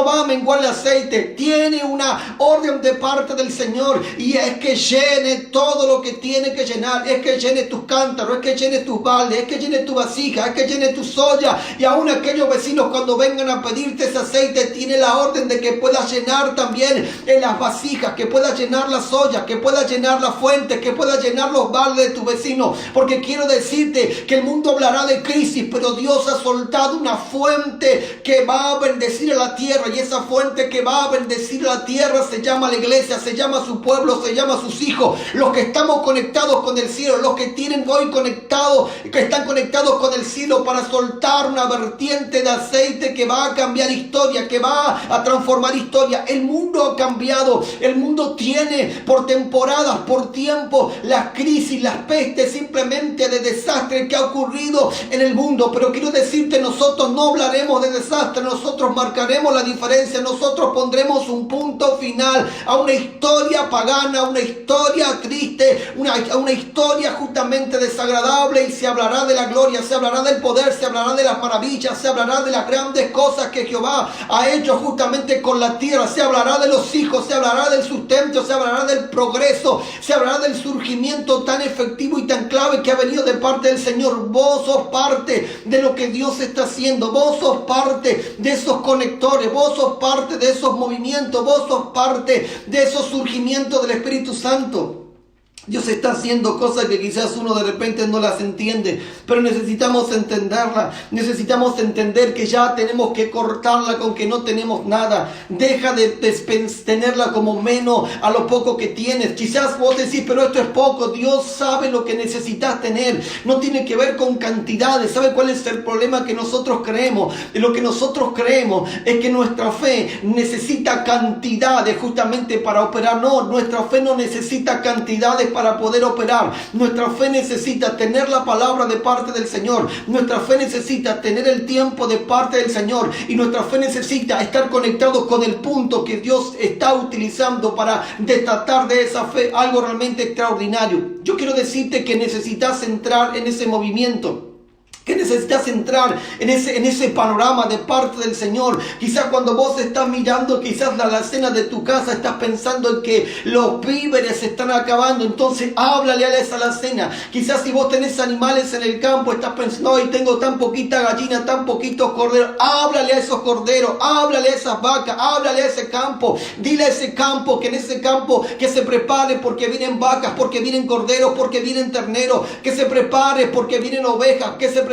va a menguar el aceite, tiene una orden de parte del Señor, y es que llene todo lo que tiene que llenar, es que llene tus cántaros, es que llene tus baldes, es que llene tu vasija, es que llene tu soya, y aún aquellos vecinos cuando vengan a pedirte ese aceite, tiene la orden de que puedas llenar también en las vasijas, que puedas llenar las ollas, que puedas llenar la fuente, que puedas llenar los baldes de tu vecino, porque quiero decirte que el mundo hablará de crisis, pero Dios ha soltado una fuente que va a bendecir a la tierra, y esa fuente que va a bendecir a la tierra se llama la iglesia, se llama su pueblo, se llama sus hijos, los que estamos conectados con el cielo, los que tienen hoy que están conectados con el cielo para soltar una vertiente de aceite que va a cambiar historia, que va a transformar historia. El mundo ha cambiado, el mundo tiene por temporadas, por tiempo, las crisis, las pestes, simplemente de desastre que ha ocurrido en el mundo, pero quiero decirte, nosotros no hablaremos de desastre, nosotros marcaremos la diferencia, nosotros pondremos un punto final a una historia pagana, una historia triste, una historia justamente desagradable, y se hablará de la gloria gloria, se hablará del poder, se hablará de las maravillas, se hablará de las grandes cosas que Jehová ha hecho justamente con la tierra, se hablará de los hijos, se hablará del sustento, se hablará del progreso, se hablará del surgimiento tan efectivo y tan clave que ha venido de parte del Señor. Vos sos parte de lo que Dios está haciendo, vos sos parte de esos conectores, vos sos parte de esos movimientos, vos sos parte de esos surgimientos del Espíritu Santo. Dios está haciendo cosas que quizás uno de repente no las entiende, pero necesitamos entenderla. Necesitamos entender que ya tenemos que cortarla con que no tenemos nada. Deja de tenerla como menos a lo poco que tienes. Quizás vos decís, pero esto es poco. Dios sabe lo que necesitas tener. No tiene que ver con cantidades. ¿Sabe cuál es el problema que nosotros creemos? Lo que nosotros creemos es que nuestra fe necesita cantidades justamente para operar. No, nuestra fe no necesita cantidades para poder operar. Nuestra fe necesita tener la palabra de parte del Señor. Nuestra fe necesita tener el tiempo de parte del Señor. Y nuestra fe necesita estar conectados con el punto que Dios está utilizando para desatar de esa fe algo realmente extraordinario. Yo quiero decirte que necesitas entrar en ese movimiento, que necesitas entrar en ese panorama de parte del Señor. Quizás cuando vos estás mirando quizás la alacena de tu casa, estás pensando en que los víveres se están acabando. Entonces háblale a esa alacena. Quizás si vos tenés animales en el campo, estás pensando, hoy tengo tan poquita gallina, tan poquitos corderos. Háblale a esos corderos, háblale a esas vacas, háblale a ese campo. Dile a ese campo que en ese campo que se prepare porque vienen vacas, porque vienen corderos, porque vienen terneros. Que se prepare porque vienen ovejas, que se prepare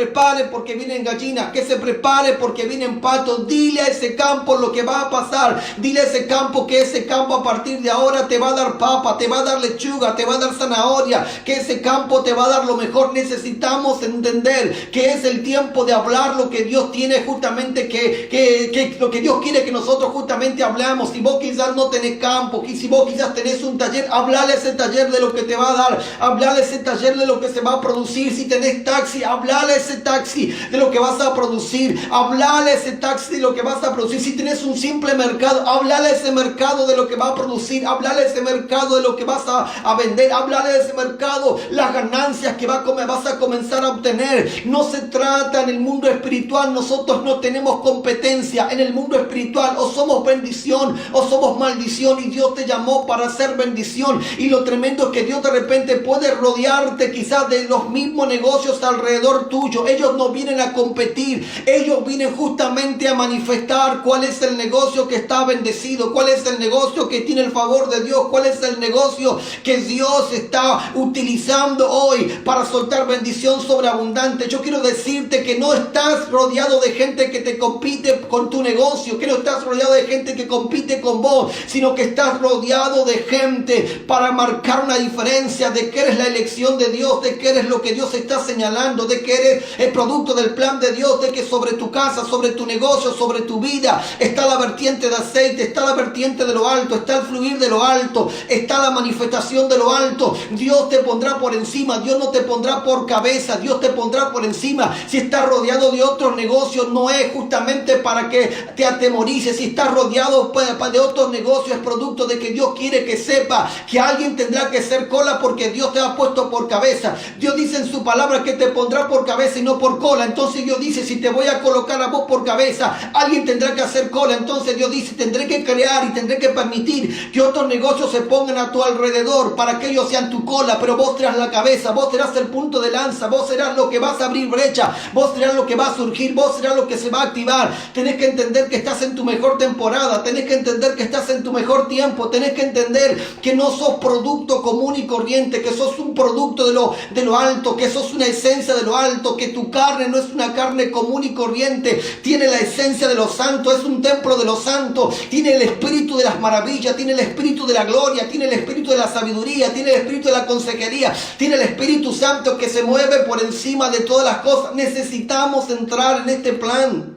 porque vienen gallinas, que se prepare porque vienen patos. Dile a ese campo lo que va a pasar. Dile a ese campo que ese campo a partir de ahora te va a dar papa, te va a dar lechuga, te va a dar zanahoria, que ese campo te va a dar lo mejor. Necesitamos entender que es el tiempo de hablar lo que Dios tiene justamente, que lo que Dios quiere que nosotros justamente hablamos. Si vos quizás no tenés campo, y si vos quizás tenés un taller, hablale a ese taller de lo que te va a dar, hablale a ese taller de lo que se va a producir. Si tenés taxi, hablale a ese taxi de lo que vas a producir, hablale a ese taxi de lo que vas a producir. Si tienes un simple mercado, hablale a ese mercado de lo que va a producir, hablale a ese mercado de lo que vas a vender, hablale a ese mercado las ganancias que vas a comenzar a obtener. No se trata en el mundo espiritual, nosotros no tenemos competencia. En el mundo espiritual o somos bendición o somos maldición, y Dios te llamó para ser bendición. Y lo tremendo es que Dios de repente puede rodearte quizás de los mismos negocios alrededor tuyo. Ellos no vienen a competir, ellos vienen justamente a manifestar cuál es el negocio que está bendecido, cuál es el negocio que tiene el favor de Dios, cuál es el negocio que Dios está utilizando hoy para soltar bendición sobreabundante. Yo quiero decirte que no estás rodeado de gente que te compite con tu negocio, que no estás rodeado de gente que compite con vos, sino que estás rodeado de gente para marcar una diferencia, de que eres la elección de Dios, de que eres lo que Dios está señalando, de que eres el producto del plan de Dios, de que sobre tu casa, sobre tu negocio, sobre tu vida está la vertiente de aceite, está la vertiente de lo alto, está el fluir de lo alto, está la manifestación de lo alto. Dios te pondrá por encima, Dios no te pondrá por cabeza, Dios te pondrá por encima. Si estás rodeado de otros negocios, no es justamente para que te atemorices. Si estás rodeado de otros negocios, es producto de que Dios quiere que sepa que alguien tendrá que ser cola porque Dios te ha puesto por cabeza. Dios dice en su palabra que te pondrá por cabeza y no por cola. Entonces Dios dice, si te voy a colocar a vos por cabeza, alguien tendrá que hacer cola. Entonces Dios dice, tendré que crear y tendré que permitir que otros negocios se pongan a tu alrededor para que ellos sean tu cola, pero vos serás la cabeza, vos serás el punto de lanza, vos serás lo que vas a abrir brecha, vos serás lo que va a surgir, vos serás lo que se va a activar. Tenés que entender que estás en tu mejor temporada, tenés que entender que estás en tu mejor tiempo, tenés que entender que no sos producto común y corriente, que sos un producto de lo alto, que sos una esencia de lo alto, que tu carne no es una carne común y corriente, tiene la esencia de lo santo, es un templo de lo santo, tiene el espíritu de las maravillas, tiene el espíritu de la gloria, tiene el espíritu de la sabiduría, tiene el espíritu de la consejería, tiene el Espíritu Santo que se mueve por encima de todas las cosas. Necesitamos entrar en este plan.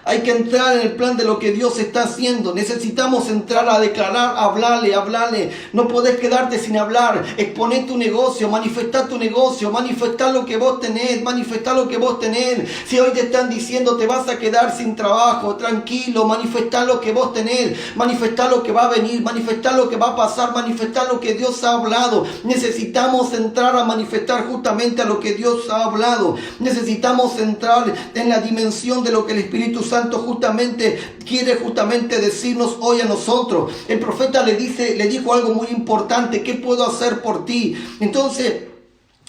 Hay que entrar en el plan de lo que Dios está haciendo. Necesitamos entrar a declarar, hablarle. No podés quedarte sin hablar. Exponer tu negocio, manifestar tu negocio, manifestar lo que vos tenés, Si hoy te están diciendo te vas a quedar sin trabajo, tranquilo, manifestar lo que vos tenés, manifestar lo que va a venir, manifestar lo que va a pasar, manifestar lo que Dios ha hablado. Necesitamos entrar a manifestar justamente a lo que Dios ha hablado. Necesitamos entrar en la dimensión de lo que el Espíritu Santo quiere decirnos hoy a nosotros. El profeta le dijo algo muy importante: ¿qué puedo hacer por ti? Entonces,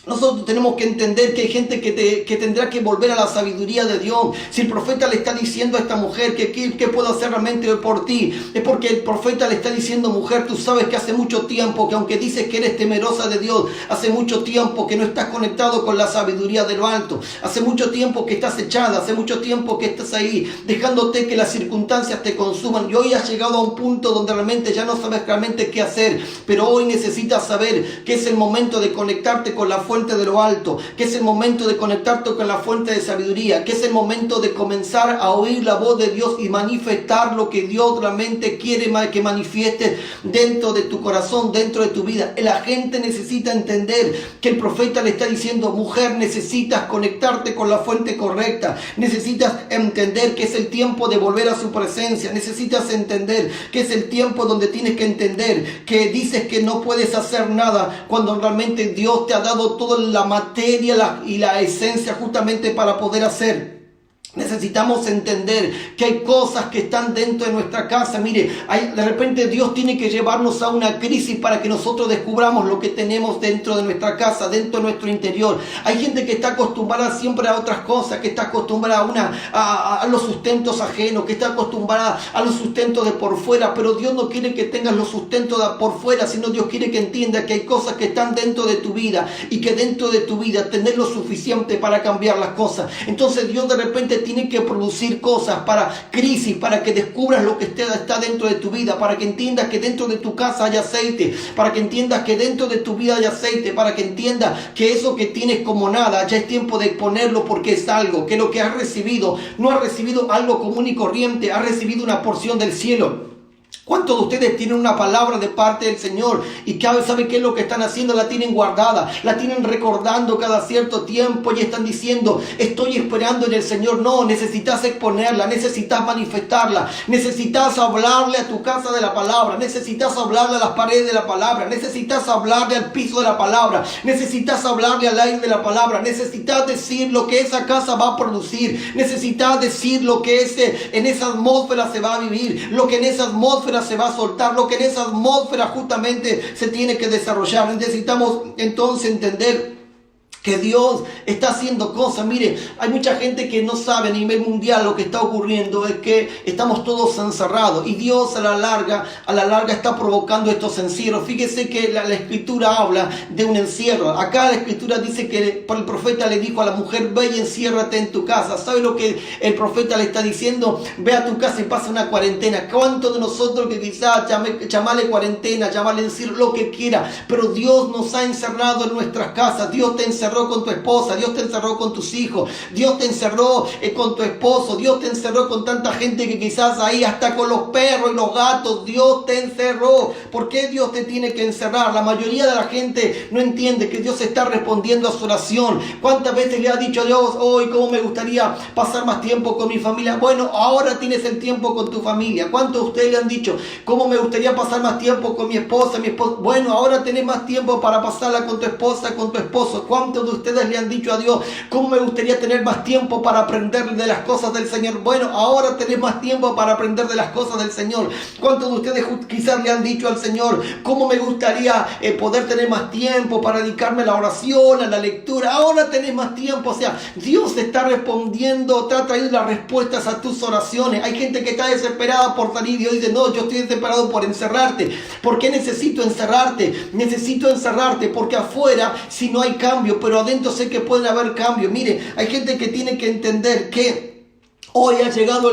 nosotros tenemos que entender que hay gente que tendrá que volver a la sabiduría de Dios. Si el profeta le está diciendo a esta mujer que qué puedo hacer realmente por ti, es porque el profeta le está diciendo: mujer, tú sabes que hace mucho tiempo que, aunque dices que eres temerosa de Dios, hace mucho tiempo que no estás conectado con la sabiduría de lo alto. Hace mucho tiempo que estás echada, hace mucho tiempo que estás ahí, dejándote que las circunstancias te consuman. Y hoy has llegado a un punto donde realmente ya no sabes realmente qué hacer. Pero hoy necesitas saber que es el momento de conectarte con la fuente de lo alto, que es el momento de conectarte con la fuente de sabiduría, que es el momento de comenzar a oír la voz de Dios y manifestar lo que Dios realmente quiere que manifieste dentro de tu corazón, dentro de tu vida. La gente necesita entender que el profeta le está diciendo: mujer, necesitas conectarte con la fuente correcta, necesitas entender que es el tiempo de volver a su presencia, necesitas entender que es el tiempo donde tienes que entender que dices que no puedes hacer nada cuando realmente Dios te ha dado toda la materia y la esencia justamente para poder hacer. Necesitamos entender que hay cosas que están dentro de nuestra casa. Mire, de repente Dios tiene que llevarnos a una crisis para que nosotros descubramos lo que tenemos dentro de nuestra casa, dentro de nuestro interior. Hay gente que está acostumbrada siempre a otras cosas, que está acostumbrada a los sustentos ajenos, que está acostumbrada a los sustentos de por fuera, pero Dios no quiere que tengas los sustentos de por fuera, sino Dios quiere que entiendas que hay cosas que están dentro de tu vida y que dentro de tu vida tenés lo suficiente para cambiar las cosas. Entonces Dios de repente tiene que producir cosas para crisis, para que descubras lo que está dentro de tu vida, para que entiendas que dentro de tu casa hay aceite, para que entiendas que dentro de tu vida hay aceite, para que entiendas que eso que tienes como nada, ya es tiempo de ponerlo, porque es algo, que lo que has recibido, no has recibido algo común y corriente, has recibido una porción del cielo. ¿Cuántos de ustedes tienen una palabra de parte del Señor y saben qué es lo que están haciendo? La tienen guardada, la tienen recordando cada cierto tiempo y están diciendo: estoy esperando en el Señor. No, necesitas exponerla, necesitas manifestarla, necesitas hablarle a tu casa de la palabra, necesitas hablarle a las paredes de la palabra, necesitas hablarle al piso de la palabra, necesitas hablarle al aire de la palabra, necesitas decir lo que esa casa va a producir, necesitas decir lo que en esa atmósfera se va a vivir, lo que en esa atmósfera se va a soltar, lo que en esa atmósfera justamente se tiene que desarrollar. Necesitamos entonces entender que Dios está haciendo cosas. Mire, hay mucha gente que no sabe a nivel mundial lo que está ocurriendo, es que estamos todos encerrados y Dios a la larga está provocando estos encierros. Fíjese que la escritura habla de un encierro. Acá la escritura dice que el profeta le dijo a la mujer: ve y enciérrate en tu casa. ¿Sabe lo que el profeta le está diciendo? Ve a tu casa y pasa una cuarentena. ¿Cuántos de nosotros que quizás llamarle cuarentena, llamarle encierro, lo que quiera, pero Dios nos ha encerrado en nuestras casas? Dios te encerró con tu esposa, Dios te encerró con tus hijos, Dios te encerró con tu esposo, Dios te encerró con tanta gente que quizás ahí, hasta con los perros y los gatos, Dios te encerró. ¿Por qué Dios te tiene que encerrar? La mayoría de la gente no entiende que Dios está respondiendo a su oración. ¿Cuántas veces le ha dicho a Dios: hoy cómo me gustaría pasar más tiempo con mi familia? Bueno, ahora tienes el tiempo con tu familia. ¿Cuántos de ustedes le han dicho: cómo me gustaría pasar más tiempo con mi esposa, mi esposo? Bueno, ahora tenés más tiempo para pasarla con tu esposa, con tu esposo. ¿Cuántos de ustedes le han dicho a Dios: cómo me gustaría tener más tiempo para aprender de las cosas del Señor? Bueno, ahora tenés más tiempo para aprender de las cosas del Señor. ¿Cuántos de ustedes quizás le han dicho al Señor: cómo me gustaría poder tener más tiempo para dedicarme a la oración, a la lectura? Ahora tenés más tiempo. O sea, Dios está respondiendo, te ha traído las respuestas a tus oraciones. Hay gente que está desesperada por salir y Dios dice: no, yo estoy desesperado por encerrarte. ¿Por qué necesito encerrarte? Necesito encerrarte porque afuera si no hay cambio, pero adentro sé que pueden haber cambios. Mire, hay gente que tiene que entender que Hoy ha llegado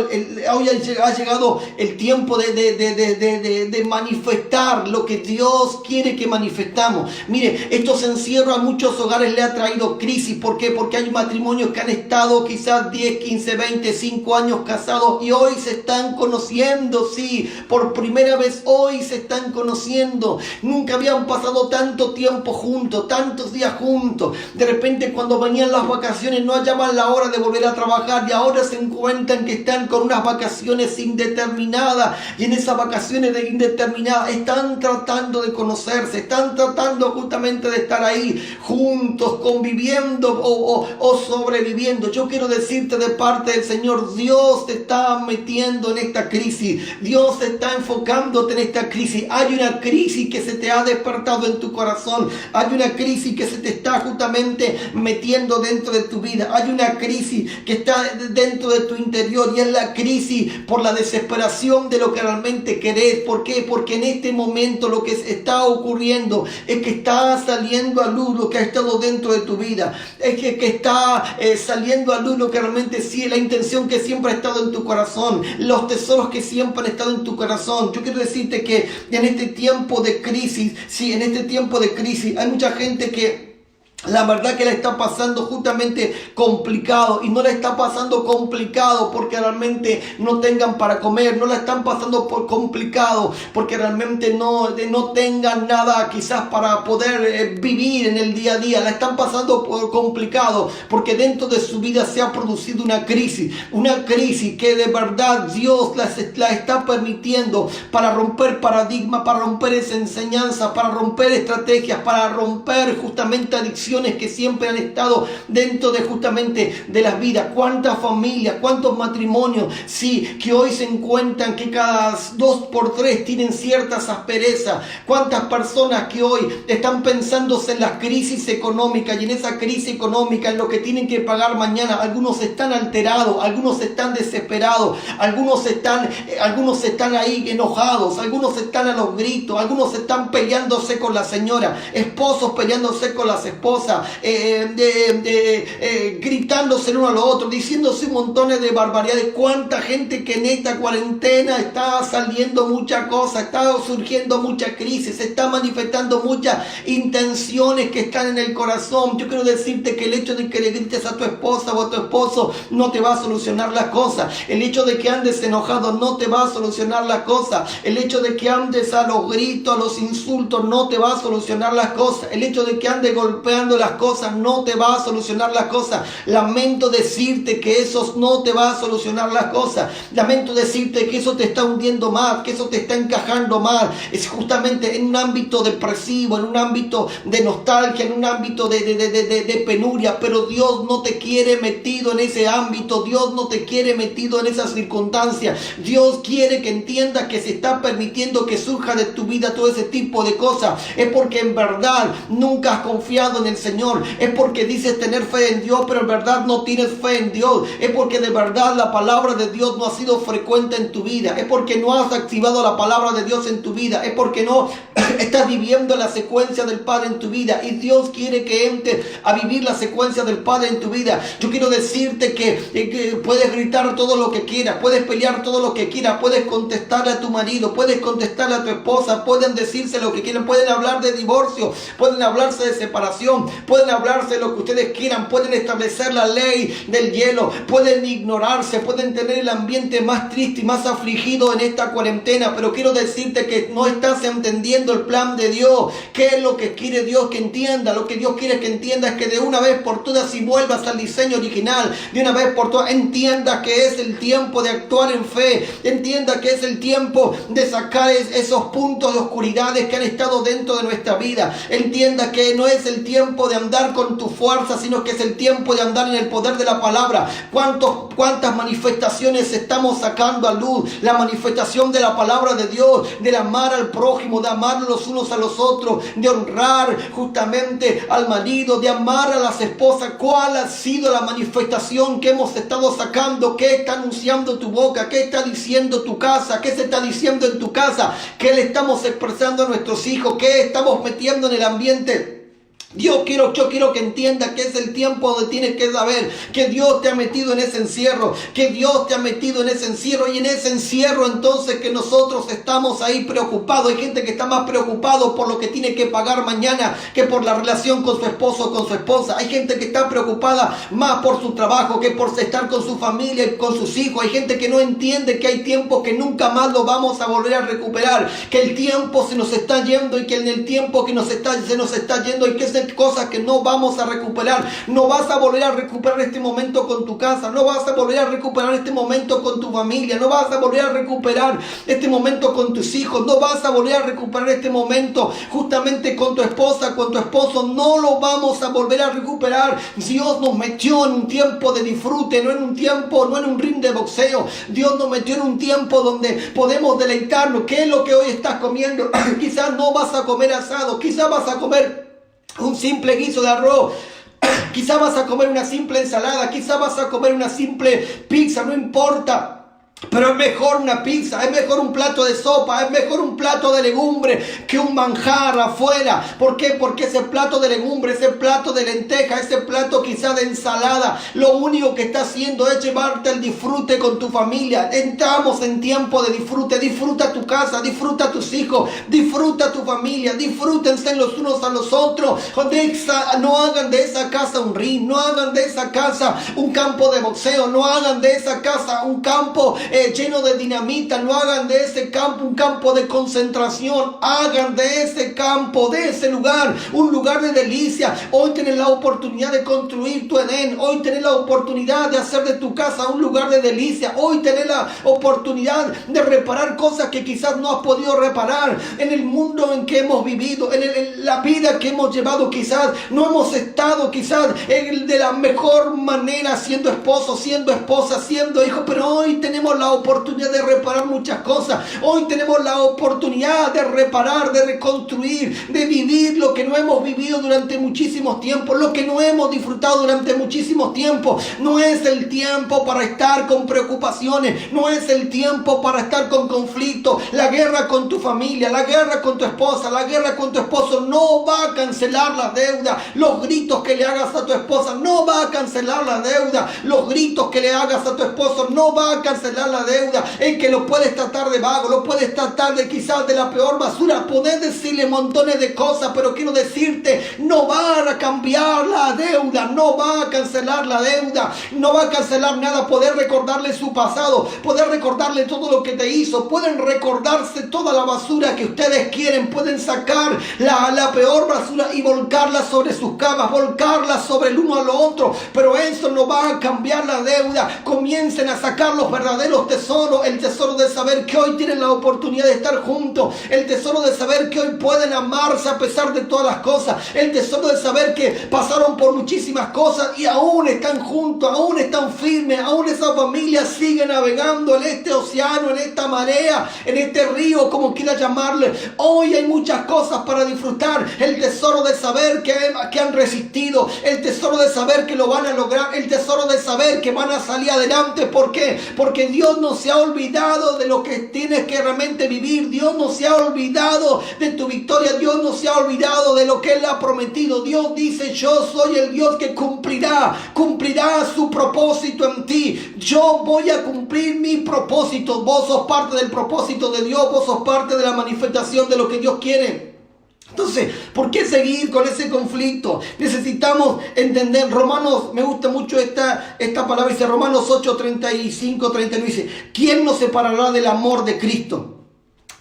el tiempo de manifestar lo que Dios quiere que manifestamos. Mire, estos encierros a muchos hogares le ha traído crisis. ¿Por qué? Porque hay matrimonios que han estado quizás 10, 15, 25 años casados y hoy se están conociendo, sí, por primera vez hoy se están conociendo. Nunca habían pasado tanto tiempo juntos, tantos días juntos. De repente cuando venían las vacaciones no hallaban la hora de volver a trabajar y ahora se encuentran que están con unas vacaciones indeterminadas y en esas vacaciones indeterminadas están tratando de conocerse, están tratando justamente de estar ahí juntos, conviviendo o sobreviviendo. Yo quiero decirte de parte del Señor, Dios te está metiendo en esta crisis, Dios te está enfocándote en esta crisis. Hay una crisis que se te ha despertado en tu corazón, hay una crisis que se te está justamente metiendo dentro de tu vida, hay una crisis que está dentro de tu interior y es la crisis por la desesperación de lo que realmente querés. ¿Por qué? Porque en este momento lo que está ocurriendo es que está saliendo a luz lo que ha estado dentro de tu vida, es que está saliendo a luz lo que realmente sí es la intención que siempre ha estado en tu corazón, los tesoros que siempre han estado en tu corazón. Yo quiero decirte que en este tiempo de crisis, sí, en este tiempo de crisis hay mucha gente que la verdad que la está pasando justamente complicado, y no la está pasando complicado porque realmente no tengan para comer, no la están pasando por complicado porque realmente no tengan nada quizás para poder vivir en el día a día. La están pasando por complicado porque dentro de su vida se ha producido una crisis que de verdad Dios la está permitiendo para romper paradigmas, para romper esa enseñanza, para romper estrategias, para romper justamente adicciones que siempre han estado dentro de justamente de las vidas. Cuántas familias, cuántos matrimonios, sí, que hoy se encuentran que cada 2 por 3 tienen ciertas asperezas. Cuántas personas que hoy están pensándose en la crisis económica y en esa crisis económica, en lo que tienen que pagar mañana. Algunos están alterados, algunos están desesperados, algunos están ahí enojados, algunos están a los gritos, algunos están peleándose con la señora, esposos peleándose con las esposas, gritándose el uno a lo otro, diciéndose montones de barbaridades. Cuánta gente que en esta cuarentena está saliendo mucha cosa, está surgiendo mucha crisis, se está manifestando muchas intenciones que están en el corazón. Yo quiero decirte que el hecho de que le grites a tu esposa o a tu esposo no te va a solucionar las cosas. El hecho de que andes enojado no te va a solucionar las cosas. El hecho de que andes a los gritos, a los insultos, no te va a solucionar las cosas. El hecho de que andes golpeando las cosas no te va a solucionar las cosas. Lamento decirte que eso no te va a solucionar las cosas. Lamento decirte que eso te está hundiendo más, que eso te está encajando más. Es justamente en un ámbito depresivo, en un ámbito de nostalgia, en un ámbito de penuria. Pero Dios no te quiere metido en ese ámbito. Dios no te quiere metido en esas circunstancias. Dios quiere que entiendas que se está permitiendo que surja de tu vida todo ese tipo de cosas. Es porque en verdad nunca has confiado en el Señor. Es porque dices tener fe en Dios, pero en verdad no tienes fe en Dios. Es porque de verdad la palabra de Dios no ha sido frecuente en tu vida. Es porque no has activado la palabra de Dios en tu vida. Es porque no estás viviendo la secuencia del Padre en tu vida. Y Dios quiere que entres a vivir la secuencia del Padre en tu vida. Yo quiero decirte que puedes gritar todo lo que quieras, puedes pelear todo lo que quieras, puedes contestarle a tu marido, puedes contestarle a tu esposa, pueden decirse lo que quieran, pueden hablar de divorcio, pueden hablarse de separación, pueden hablarse de lo que ustedes quieran, pueden establecer la ley del hielo, pueden ignorarse, pueden tener el ambiente más triste y más afligido en esta cuarentena, pero quiero decirte que no estás entendiendo el plan de Dios. ¿Qué es lo que quiere Dios que entienda? Lo que Dios quiere que entienda es que de una vez por todas, y vuelvas al diseño original, de una vez por todas entiendas que es el tiempo de actuar en fe, entienda que es el tiempo de sacar esos puntos de oscuridades que han estado dentro de nuestra vida, entienda que no es el tiempo de andar con tu fuerza, sino que es el tiempo de andar en el poder de la palabra. ¿Cuántas manifestaciones estamos sacando a luz? La manifestación de la palabra de Dios, del amar al prójimo, de amar los unos a los otros, de honrar justamente al marido, de amar a las esposas. ¿Cuál ha sido la manifestación que hemos estado sacando? ¿Qué está anunciando tu boca? ¿Qué está diciendo tu casa? ¿Qué se está diciendo en tu casa? ¿Qué le estamos expresando a nuestros hijos? ¿Qué estamos metiendo en el ambiente Yo quiero que entiendas que es el tiempo donde tienes que saber que Dios te ha metido en ese encierro, que Dios te ha metido en ese encierro, y en ese encierro entonces que nosotros estamos ahí preocupados. Hay gente que está más preocupado por lo que tiene que pagar mañana que por la relación con su esposo o con su esposa. Hay gente que está preocupada más por su trabajo que por estar con su familia y con sus hijos. Hay gente que no entiende que hay tiempo que nunca más lo vamos a volver a recuperar, que el tiempo se nos está yendo y que en el tiempo que se nos está yendo hay que ser cosas que no vamos a recuperar. No vas a volver a recuperar este momento con tu casa, no vas a volver a recuperar este momento con tu familia, no vas a volver a recuperar este momento con tus hijos, no vas a volver a recuperar este momento justamente con tu esposa, con tu esposo. No lo vamos a volver a recuperar. Dios nos metió en un tiempo de disfrute, no en un ring de boxeo. Dios nos metió en un tiempo donde podemos deleitarnos. ¿Qué es lo que hoy estás comiendo? Quizás no vas a comer asado, quizás vas a comer un simple guiso de arroz, quizás vas a comer una simple ensalada, quizás vas a comer una simple pizza, no importa. Pero es mejor una pizza, es mejor un plato de sopa, es mejor un plato de legumbre que un manjar afuera. ¿Por qué? Porque ese plato de legumbre, ese plato de lenteja, ese plato quizá de ensalada, lo único que está haciendo es llevarte al disfrute con tu familia. Entramos en tiempo de disfrute. Disfruta tu casa, disfruta a tus hijos, disfruta a tu familia, disfrútense los unos a los otros. No hagan de esa casa un ring, no hagan de esa casa un campo de boxeo, no hagan de esa casa un campo lleno de dinamita, no hagan de ese campo un campo de concentración. Hagan de ese campo, de ese lugar, un lugar de delicia. Hoy tenés la oportunidad de construir tu Edén. Hoy tenés la oportunidad de hacer de tu casa un lugar de delicia. Hoy tenés la oportunidad de reparar cosas que quizás no has podido reparar. En el mundo en que hemos vivido, en la vida que hemos llevado, quizás no hemos estado quizás de la mejor manera, siendo esposo, siendo esposa, siendo hijo, pero hoy tenemos la oportunidad de reparar muchas cosas. Hoy tenemos la oportunidad de reparar, de reconstruir, de vivir lo que no hemos vivido durante muchísimos tiempos, lo que no hemos disfrutado durante muchísimos tiempos. No es el tiempo para estar con preocupaciones, no es el tiempo para estar con conflicto. La guerra con tu familia, la guerra con tu esposa, la guerra con tu esposo no va a cancelar la deuda. Los gritos que le hagas a tu esposa no va a cancelar la deuda. Los gritos que le hagas a tu esposo no va a cancelar la deuda. En que lo puedes tratar de vago, lo puedes tratar de quizás de la peor basura, podés decirle montones de cosas, pero quiero decirte, no va a cambiar la deuda, no va a cancelar la deuda, no va a cancelar nada. Poder recordarle su pasado, poder recordarle todo lo que te hizo, pueden recordarse toda la basura que ustedes quieren, pueden sacar la peor basura y volcarla sobre sus camas, volcarla sobre el uno al otro, pero eso no va a cambiar la deuda. Comiencen a sacar los verdaderos tesoros, el tesoro de saber que hoy tienen la oportunidad de estar juntos, el tesoro de saber que hoy pueden amarse a pesar de todas las cosas, el tesoro de saber que pasaron por muchísimas cosas y aún están juntos, aún están firmes, aún esa familia sigue navegando en este océano, en esta marea, en este río, como quiera llamarle. Hoy hay muchas cosas para disfrutar, el tesoro de saber que han resistido, el tesoro de saber que lo van a lograr, el tesoro de saber que van a salir adelante. ¿Por qué? Porque Dios no se ha olvidado de lo que tienes que realmente vivir. Dios no se ha olvidado de tu victoria. Dios no se ha olvidado de lo que Él ha prometido. Dios dice: yo soy el Dios que cumplirá su propósito en ti. Yo voy a cumplir mi propósito. Vos sos parte del propósito de Dios. Vos sos parte de la manifestación de lo que Dios quiere. Entonces, ¿por qué seguir con ese conflicto? Necesitamos entender. Romanos, me gusta mucho esta palabra, dice Romanos 8, 35, 39, dice: ¿quién nos separará del amor de Cristo?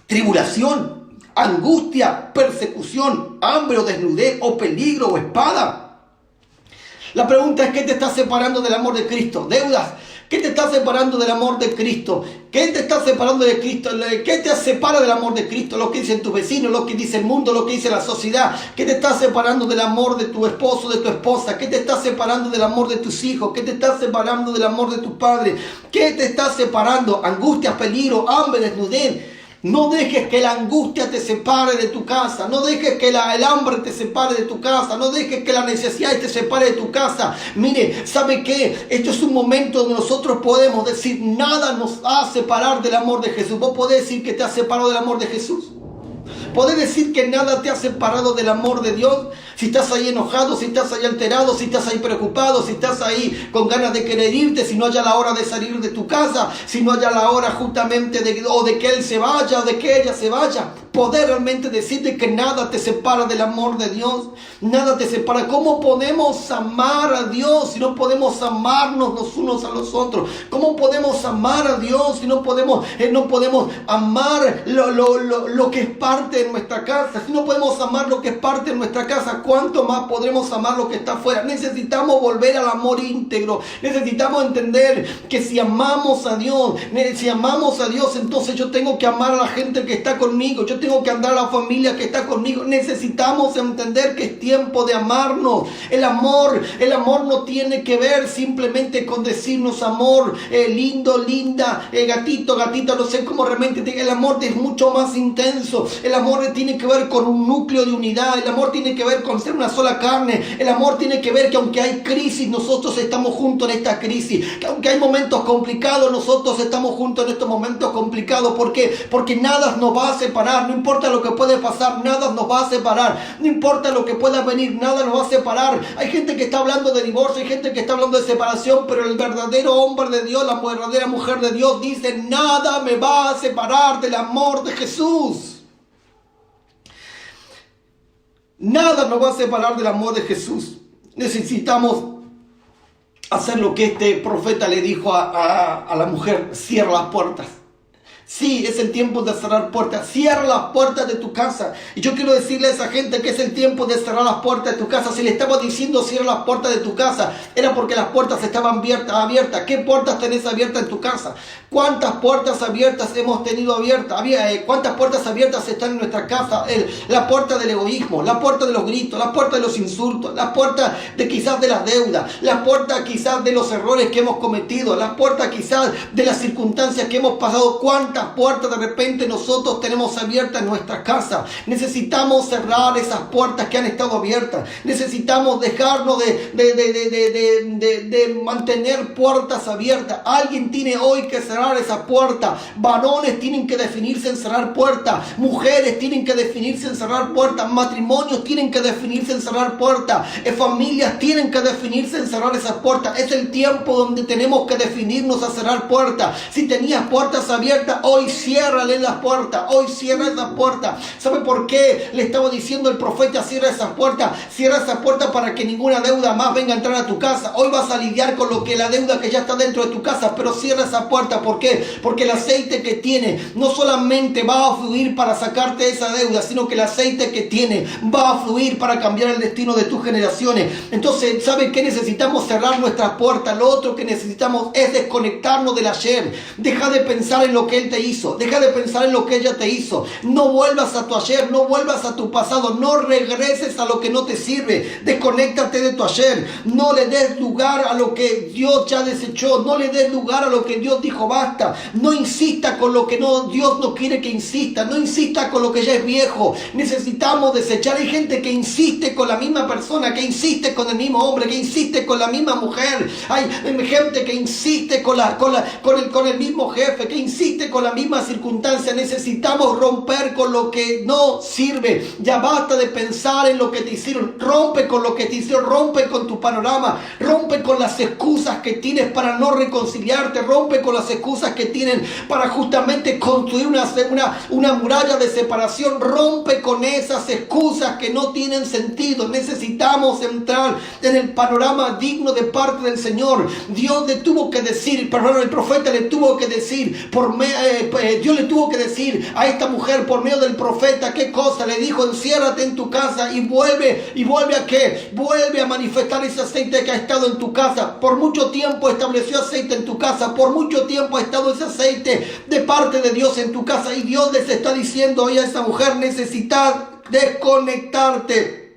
¿Tribulación, angustia, persecución, hambre o desnudez o peligro o espada? La pregunta es: ¿qué te está separando del amor de Cristo? ¿Deudas? ¿Qué te está separando del amor de Cristo? ¿Qué te está separando de Cristo? ¿Qué te separa del amor de Cristo? Lo que dicen tus vecinos, lo que dice el mundo, lo que dice la sociedad. ¿Qué te está separando del amor de tu esposo, de tu esposa? ¿Qué te está separando del amor de tus hijos? ¿Qué te está separando del amor de tus padres? ¿Qué te está separando? Angustia, peligro, hambre, desnudez. No dejes que la angustia te separe de tu casa. No dejes que el hambre te separe de tu casa. No dejes que la necesidad te separe de tu casa. Mire, ¿sabe qué? Esto es un momento donde nosotros podemos decir: nada nos va a separar del amor de Jesús. Vos podés decir que te has separado del amor de Jesús. ¿Podés decir que nada te ha separado del amor de Dios? Si estás ahí enojado, si estás ahí alterado, si estás ahí preocupado, si estás ahí con ganas de querer irte, si no haya la hora de salir de tu casa, si no haya la hora justamente de que él se vaya o de que ella se vaya. Poder realmente decirte que nada te separa del amor de Dios, nada te separa. ¿Cómo podemos amar a Dios si no podemos amarnos los unos a los otros? ¿Cómo podemos amar a Dios si no podemos amar lo que es parte de nuestra casa? Si no podemos amar lo que es parte de nuestra casa, ¿cuánto más podremos amar lo que está afuera? Necesitamos volver al amor íntegro. Necesitamos entender que si amamos a Dios, entonces yo tengo que amar a la gente que está conmigo. Yo tengo que amar a la familia que está conmigo. Necesitamos entender que es tiempo de amarnos. El amor no tiene que ver simplemente con decirnos amor, lindo, linda, gatito, gatita, no sé cómo realmente. El amor es mucho más intenso. El amor tiene que ver con un núcleo de unidad. El amor tiene que ver con ser una sola carne. El amor tiene que ver que aunque hay crisis, nosotros estamos juntos en esta crisis. Que aunque hay momentos complicados, nosotros estamos juntos en estos momentos complicados. ¿Por qué? Porque nada nos va a separar. No importa lo que puede pasar, nada nos va a separar. No importa lo que pueda venir, nada nos va a separar. Hay gente que está hablando de divorcio, hay gente que está hablando de separación, pero el verdadero hombre de Dios, la verdadera mujer de Dios dice: nada me va a separar del amor de Jesús. Nada nos va a separar del amor de Jesús. Necesitamos hacer lo que este profeta le dijo a la mujer: cierra las puertas. Sí, es el tiempo de cerrar puertas. Cierra las puertas de tu casa. Y yo quiero decirle a esa gente que es el tiempo de cerrar las puertas de tu casa. Si le estaba diciendo cierra las puertas de tu casa, era porque las puertas estaban abiertas. ¿Qué puertas tenés abiertas en tu casa? ¿Cuántas puertas abiertas hemos tenido abiertas? ¿Cuántas puertas abiertas están en nuestra casa? La puerta del egoísmo, la puerta de los gritos, la puerta de los insultos, la puerta de quizás de las deudas, la puerta quizás de los errores que hemos cometido, la puerta quizás de las circunstancias que hemos pasado. ¿Cuántas puertas de repente nosotros tenemos abiertas en nuestra casa? Necesitamos cerrar esas puertas que han estado abiertas. Necesitamos dejarnos de mantener puertas abiertas. Alguien tiene hoy que cerrar esa puerta. Varones tienen que definirse en cerrar puertas. Mujeres tienen que definirse en cerrar puertas. Matrimonios tienen que definirse en cerrar puertas. Familias tienen que definirse en cerrar esas puertas. Es el tiempo donde tenemos que definirnos a cerrar puertas. Si tenías puertas abiertas, hoy ciérrale las puertas. Hoy cierra esas puertas. ¿Sabe por qué le estaba diciendo el profeta: cierra esas puertas? Cierra esas puertas para que ninguna deuda más venga a entrar a tu casa. Hoy vas a lidiar con lo que la deuda que ya está dentro de tu casa, pero cierra esa puerta. ¿Por qué? Porque el aceite que tiene no solamente va a fluir para sacarte esa deuda, sino que el aceite que tiene va a fluir para cambiar el destino de tus generaciones. Entonces, ¿saben qué? Necesitamos cerrar nuestras puertas. Lo otro que necesitamos es desconectarnos del ayer. Deja de pensar en lo que Él te hizo. Deja de pensar en lo que ella te hizo. No vuelvas a tu ayer, no vuelvas a tu pasado, no regreses a lo que no te sirve. Desconéctate de tu ayer. No le des lugar a lo que Dios ya desechó. No le des lugar a lo que Dios dijo basta. No insista con lo que Dios no quiere que insista. No insista con lo que ya es viejo. Necesitamos desechar. Hay gente que insiste con la misma persona, que insiste con el mismo hombre, que insiste con la misma mujer. Hay gente que insiste con el mismo jefe, que insiste con la misma circunstancia. Necesitamos romper con lo que no sirve. Ya basta de pensar en lo que te hicieron. Rompe con lo que te hicieron. Rompe con tu panorama. Rompe con las excusas que tienes para no reconciliarte. Rompe con las excusas que tienen para justamente construir una muralla de separación. Rompe con esas excusas que no tienen sentido. Necesitamos entrar en el panorama digno de parte del Señor. Dios le tuvo que decir, el profeta le tuvo que decir, Dios le tuvo que decir a esta mujer por medio del profeta, ¿qué cosa? Le dijo: enciérrate en tu casa y vuelve a ¿qué? Vuelve a manifestar ese aceite que ha estado en tu casa. Por mucho tiempo estableció aceite en tu casa. Por mucho tiempo ha estado ese aceite de parte de Dios en tu casa. Y Dios les está diciendo hoy a esa mujer: necesitas desconectarte.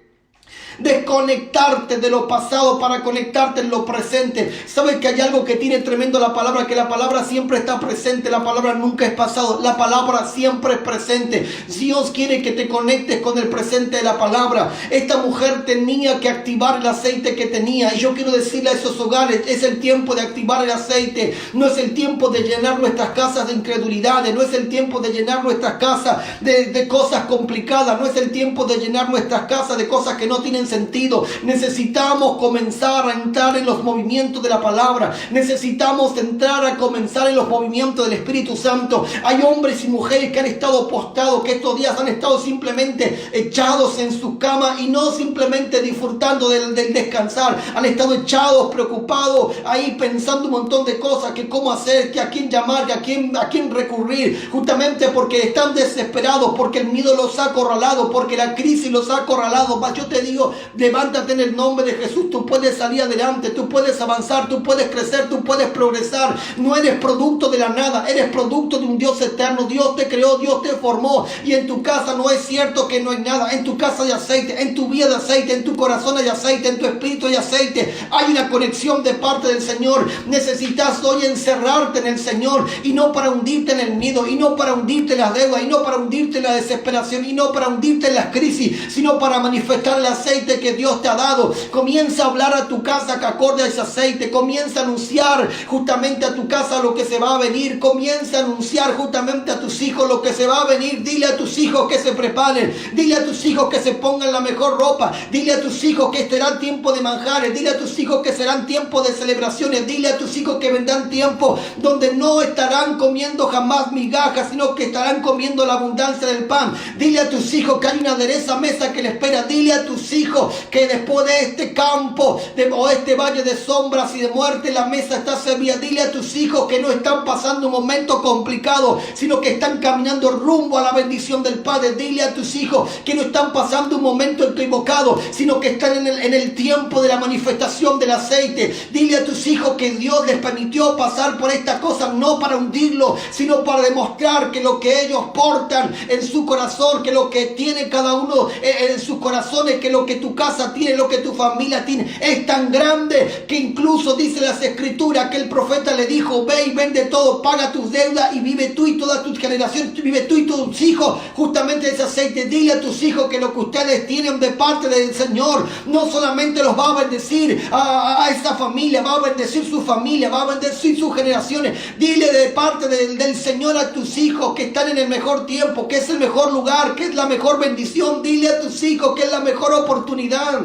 desconectarte de lo pasado para conectarte en lo presente. Sabes que hay algo que tiene tremendo la palabra, que la palabra siempre está presente, la palabra nunca es pasado, la palabra siempre es presente. Dios quiere que te conectes con el presente de la palabra. Esta mujer tenía que activar el aceite que tenía, y yo quiero decirle a esos hogares, es el tiempo de activar el aceite. No es el tiempo de llenar nuestras casas de incredulidades, no es el tiempo de llenar nuestras casas de cosas complicadas, no es el tiempo de llenar nuestras casas de cosas que no tienen sentido. Necesitamos comenzar a entrar en los movimientos de la palabra, necesitamos entrar a comenzar en los movimientos del Espíritu Santo. Hay hombres y mujeres que han estado postrados, que estos días han estado simplemente echados en su cama y no simplemente disfrutando del descansar, han estado echados, preocupados, ahí pensando un montón de cosas, que cómo hacer, que a quién llamar, que a quién recurrir, justamente porque están desesperados, porque el miedo los ha acorralado, porque la crisis los ha acorralado. Mas yo te digo, levántate en el nombre de Jesús, tú puedes salir adelante, tú puedes avanzar, tú puedes crecer, tú puedes progresar. No eres producto de la nada, eres producto de un Dios eterno. Dios te creó, Dios te formó, y en tu casa no es cierto que no hay nada. En tu casa hay aceite, en tu vida hay aceite, en tu corazón hay aceite, en tu espíritu hay aceite. Hay una conexión de parte del Señor. Necesitas hoy encerrarte en el Señor, y no para hundirte en el miedo, y no para hundirte en las deudas, y no para hundirte en la desesperación, y no para hundirte en las crisis, sino para manifestar el aceite que Dios te ha dado. Comienza a hablar a tu casa que acorde a ese aceite. Comienza a anunciar justamente a tu casa lo que se va a venir. Comienza a anunciar justamente a tus hijos lo que se va a venir. Dile a tus hijos que se preparen, dile a tus hijos que se pongan la mejor ropa, dile a tus hijos que serán tiempo de manjares, dile a tus hijos que serán tiempo de celebraciones, dile a tus hijos que vendrán tiempos donde no estarán comiendo jamás migajas, sino que estarán comiendo la abundancia del pan. Dile a tus hijos que hay una adereza mesa que le espera. Dile a tus hijos que después de este campo o este valle de sombras y de muerte, la mesa está servida. Dile a tus hijos que no están pasando un momento complicado, sino que están caminando rumbo a la bendición del Padre. Dile a tus hijos que no están pasando un momento equivocado, sino que están en el tiempo de la manifestación del aceite. Dile a tus hijos que Dios les permitió pasar por estas cosas no para hundirlo, sino para demostrar que lo que ellos portan en su corazón, que lo que tiene cada uno en sus corazones, que lo que tu casa tiene, lo que tu familia tiene, es tan grande que incluso dice las Escrituras que el profeta le dijo: ve y vende todo, paga tus deudas y vive tú y todas tus generaciones, vive tú y tus hijos justamente ese aceite. Dile a tus hijos que lo que ustedes tienen de parte del Señor no solamente los va a bendecir a esa familia, va a bendecir su familia, va a bendecir sus generaciones. Dile de parte del Señor a tus hijos que están en el mejor tiempo, que es el mejor lugar, que es la mejor bendición. Dile a tus hijos que es la mejor oportunidad.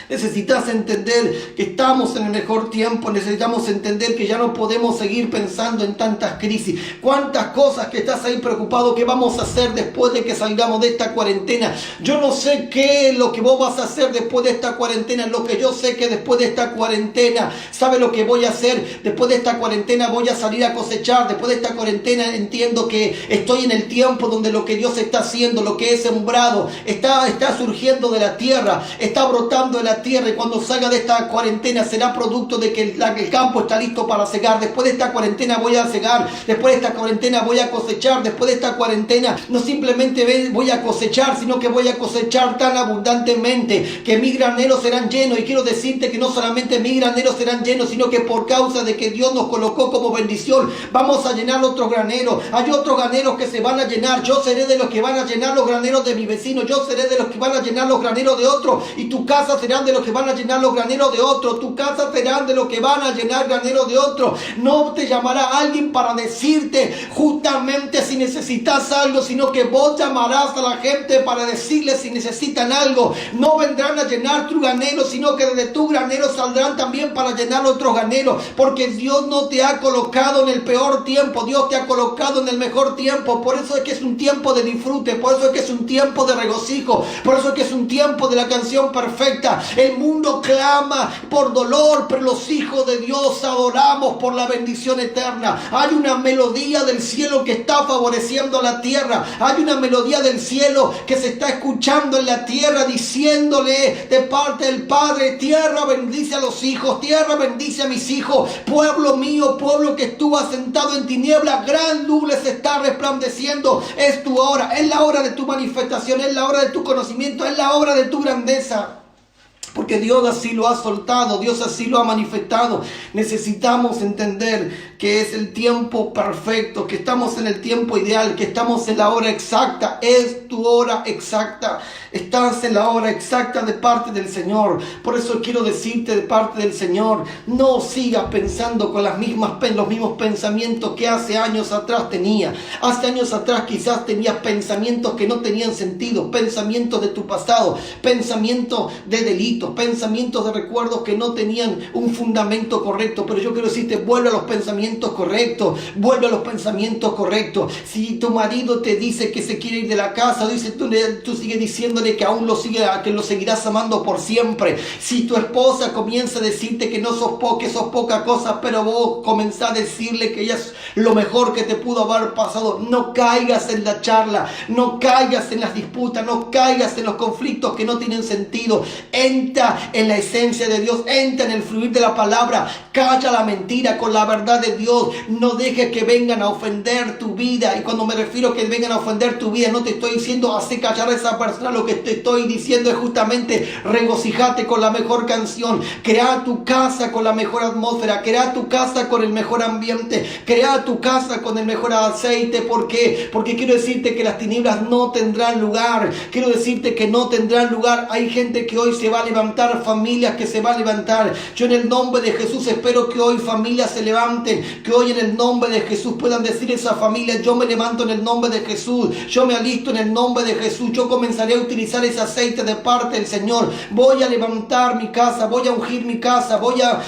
Necesitas entender que estamos en el mejor tiempo. Necesitamos entender que ya no podemos seguir pensando en tantas crisis. Cuántas cosas que estás ahí preocupado, ¿qué vamos a hacer después de que salgamos de esta cuarentena? Yo no sé qué es lo que vos vas a hacer después de esta cuarentena. Lo que yo sé que después de esta cuarentena, ¿sabe lo que voy a hacer? Después de esta cuarentena voy a salir a cosechar. Después de esta cuarentena entiendo que estoy en el tiempo donde lo que Dios está haciendo, lo que he sembrado, está surgiendo de la tierra, está brotando de la tierra, y cuando salga de esta cuarentena será producto de que el campo está listo para cegar. Después de esta cuarentena voy a cegar, después de esta cuarentena voy a cosechar, después de esta cuarentena no simplemente voy a cosechar, sino que voy a cosechar tan abundantemente que mis graneros serán llenos. Y quiero decirte que no solamente mis graneros serán llenos, sino que por causa de que Dios nos colocó como bendición, vamos a llenar otros graneros. Hay otros graneros que se van a llenar. Yo seré de los que van a llenar los graneros de mi vecino, yo seré de los que van a llenar los graneros de otro, y tu casa serán de los que van a llenar los graneros de otro. Tu casa serán de los que van a llenar graneros de otro. No te llamará alguien para decirte justamente si necesitas algo, sino que vos llamarás a la gente para decirles si necesitan algo. No vendrán a llenar tu granero, sino que desde tu granero saldrán también para llenar otros graneros, porque Dios no te ha colocado en el peor tiempo, Dios te ha colocado en el mejor tiempo. Por eso es que es un tiempo de disfrute, por eso es que es un tiempo de regocijo, por eso es que es un tiempo de la canción perfecta. El mundo clama por dolor, pero los hijos de Dios adoramos por la bendición eterna. Hay una melodía del cielo que está favoreciendo a la tierra. Hay una melodía del cielo que se está escuchando en la tierra, diciéndole de parte del Padre: tierra bendice a los hijos, tierra bendice a mis hijos. Pueblo mío, pueblo que estuvo asentado en tinieblas, gran luz les está resplandeciendo. Es tu hora, es la hora de tu manifestación, es la hora de tu conocimiento, es la hora de tu grandeza. Porque Dios así lo ha soltado, Dios así lo ha manifestado. Necesitamos entender que es el tiempo perfecto, que estamos en el tiempo ideal, que estamos en la hora exacta. Es tu hora exacta. Estás en la hora exacta de parte del Señor. Por eso quiero decirte de parte del Señor: no sigas pensando con los mismos pensamientos que hace años atrás tenía. Hace años atrás quizás tenías pensamientos que no tenían sentido, pensamientos de tu pasado, pensamientos de delitos, pensamientos de recuerdos que no tenían un fundamento correcto. Pero yo quiero decirte: vuelve a los pensamientos correctos, vuelve a los pensamientos correctos. Si tu marido te dice que se quiere ir de la casa, tú sigues diciéndole que aún que lo seguirás amando por siempre. Si tu esposa comienza a decirte que que sos poca cosa, pero vos comenzás a decirle que ella es lo mejor que te pudo haber pasado, no caigas en la charla, no caigas en las disputas, no caigas en los conflictos que no tienen sentido. Entra en la esencia de Dios, entra en el fluir de la palabra, calla la mentira con la verdad de Dios. No dejes que vengan a ofender tu vida. Y cuando me refiero a que vengan a ofender tu vida, no te estoy diciendo hacer callar a esa persona. Lo que te estoy diciendo es justamente: regocijate con la mejor canción, crea tu casa con la mejor atmósfera, crea tu casa con el mejor ambiente, crea tu casa con el mejor aceite. ¿Por qué? Porque quiero decirte que las tinieblas no tendrán lugar. Quiero decirte que no tendrán lugar. Hay gente que hoy se va a levantar, familias que se van a levantar. Yo en el nombre de Jesús espero que hoy familias se levanten, que hoy en el nombre de Jesús puedan decir esa familia: yo me levanto en el nombre de Jesús, yo me alisto en el nombre de Jesús, yo comenzaré a utilizar ese aceite de parte del Señor. Voy a levantar mi casa, voy a ungir mi casa, voy a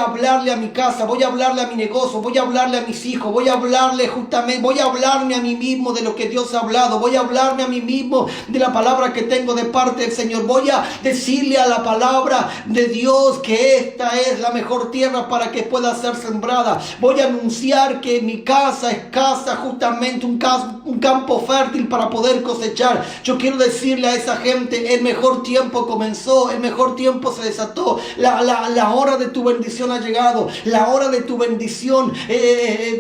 hablarle a mi casa, voy a hablarle a mi negocio, voy a hablarle a mis hijos, voy a hablarle justamente, voy a hablarme a mí mismo de lo que Dios ha hablado, voy a hablarme a mí mismo de la palabra que tengo de parte del Señor. Voy a decirle a la palabra de Dios que esta es la mejor tierra para que pueda ser sembrada. Voy a anunciar que mi casa es casa, justamente un campo fértil para poder cosechar. Yo quiero decirle a esa gente: el mejor tiempo comenzó, el mejor tiempo se desató. La hora de tu bendición ha llegado. La hora de tu bendición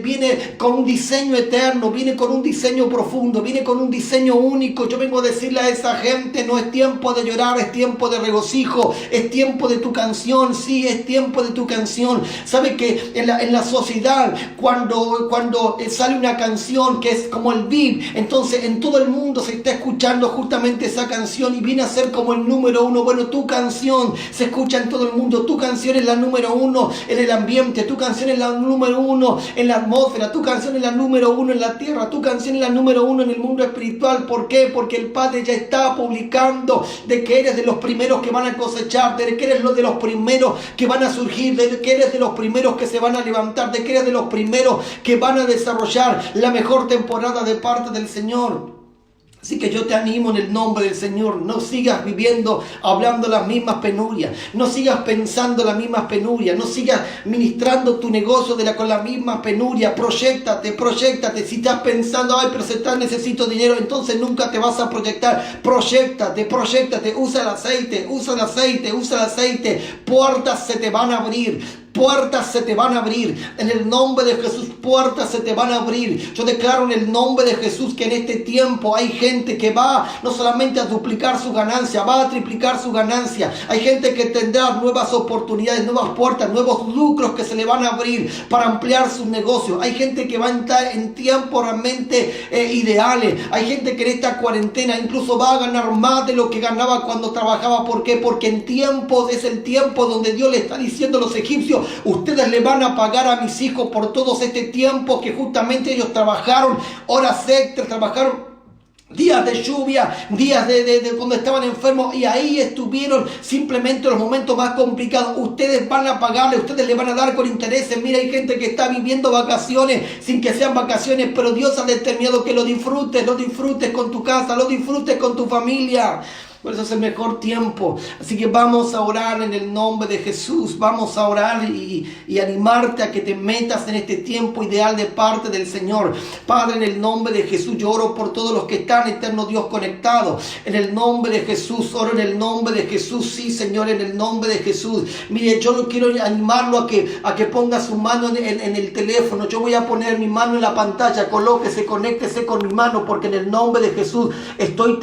viene con un diseño eterno, viene con un diseño profundo, viene con un diseño único. Yo vengo a decirle a esa gente: no es tiempo de llorar, es tiempo de regocijo, es tiempo de tu canción. Sí, es tiempo de tu canción. ¿Sabe que en la sociedad, cuando sale una canción que es como el beat, entonces en todo el mundo se está escuchando justamente esa canción y viene a ser como el número uno? Bueno, tu canción se escucha en todo el mundo. Tu canción es la número uno en el ambiente, tu canción es la número uno en la atmósfera, tu canción es la número uno en la tierra, tu canción es la número uno en el mundo espiritual. ¿Por qué? Porque el Padre ya está publicando de que eres de los primeros que van a cosechar, de que eres de los primeros que van a surgir, de que eres de los primeros que se van a levantar, de que eres de los primeros que van a desarrollar la mejor temporada de parte del Señor. Así que yo te animo en el nombre del Señor: no sigas viviendo hablando las mismas penurias, no sigas pensando las mismas penurias, no sigas ministrando tu negocio con la misma penuria. Proyéctate. Si estás pensando: ay, pero necesito dinero, entonces nunca te vas a proyectar. Proyéctate. Usa el aceite. Puertas se te van a abrir. Puertas se te van a abrir. En el nombre de Jesús, puertas se te van a abrir. Yo declaro en el nombre de Jesús que en este tiempo hay gente que va no solamente a duplicar su ganancia, va a triplicar su ganancia. Hay gente que tendrá nuevas oportunidades, nuevas puertas, nuevos lucros que se le van a abrir para ampliar sus negocios. Hay gente que va a entrar en tiempos realmente ideales. Hay gente que en esta cuarentena incluso va a ganar más de lo que ganaba cuando trabajaba. ¿Por qué? Porque en tiempos es el tiempo donde Dios le está diciendo a los egipcios: ustedes le van a pagar a mis hijos por todos este tiempo que justamente ellos trabajaron horas extras, trabajaron días de lluvia, días de cuando estaban enfermos, y ahí estuvieron simplemente los momentos más complicados. Ustedes van a pagarle, ustedes le van a dar con intereses. Mira, hay gente que está viviendo vacaciones sin que sean vacaciones, pero Dios ha determinado que lo disfrutes con tu casa, lo disfrutes con tu familia. Por eso es el mejor tiempo. Así que vamos a orar en el nombre de Jesús. Vamos a orar y animarte a que te metas en este tiempo ideal de parte del Señor. Padre, en el nombre de Jesús, yo oro por todos los que están, eterno Dios, conectados. En el nombre de Jesús, oro en el nombre de Jesús. Sí, Señor, en el nombre de Jesús. Mire, yo no quiero animarlo a que ponga su mano en el teléfono. Yo voy a poner mi mano en la pantalla. Colóquese, conéctese con mi mano, porque en el nombre de Jesús estoy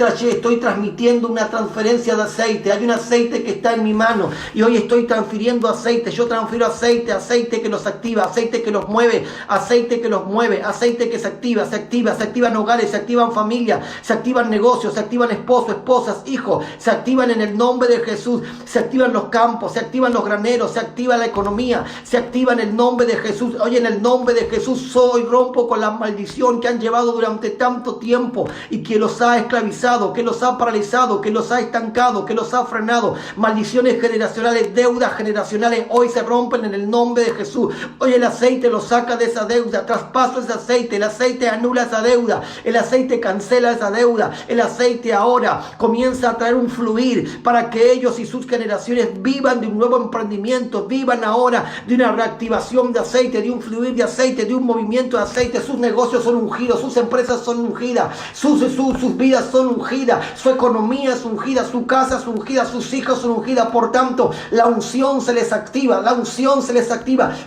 transmitiendo una transferencia de aceite. Hay un aceite que está en mi mano y hoy estoy transfiriendo aceite. Yo transfiero aceite que los activa, aceite que los mueve, aceite que los mueve, aceite que se activan hogares, se activan familias, se activan negocios, se activan esposos, esposas, hijos, se activan en el nombre de Jesús, se activan los campos, se activan los graneros, se activa la economía, se activa en el nombre de Jesús. Hoy en el nombre de Jesús rompo con la maldición que han llevado durante tanto tiempo y que los ha esclavizado, que los ha paralizado, que los ha estancado, que los ha frenado. Maldiciones generacionales, deudas generacionales, hoy se rompen en el nombre de Jesús. Hoy el aceite los saca de esa deuda. Traspaso ese aceite, el aceite anula esa deuda, el aceite cancela esa deuda. El aceite ahora comienza a traer un fluir para que ellos y sus generaciones vivan de un nuevo emprendimiento, vivan ahora de una reactivación de aceite, de un fluir de aceite, de un movimiento de aceite. Sus negocios son ungidos, sus empresas son ungidas, sus vidas son ungidas, su economía es ungida, su casa es ungida, sus hijos son ungidas. Por tanto, la unción se les activa,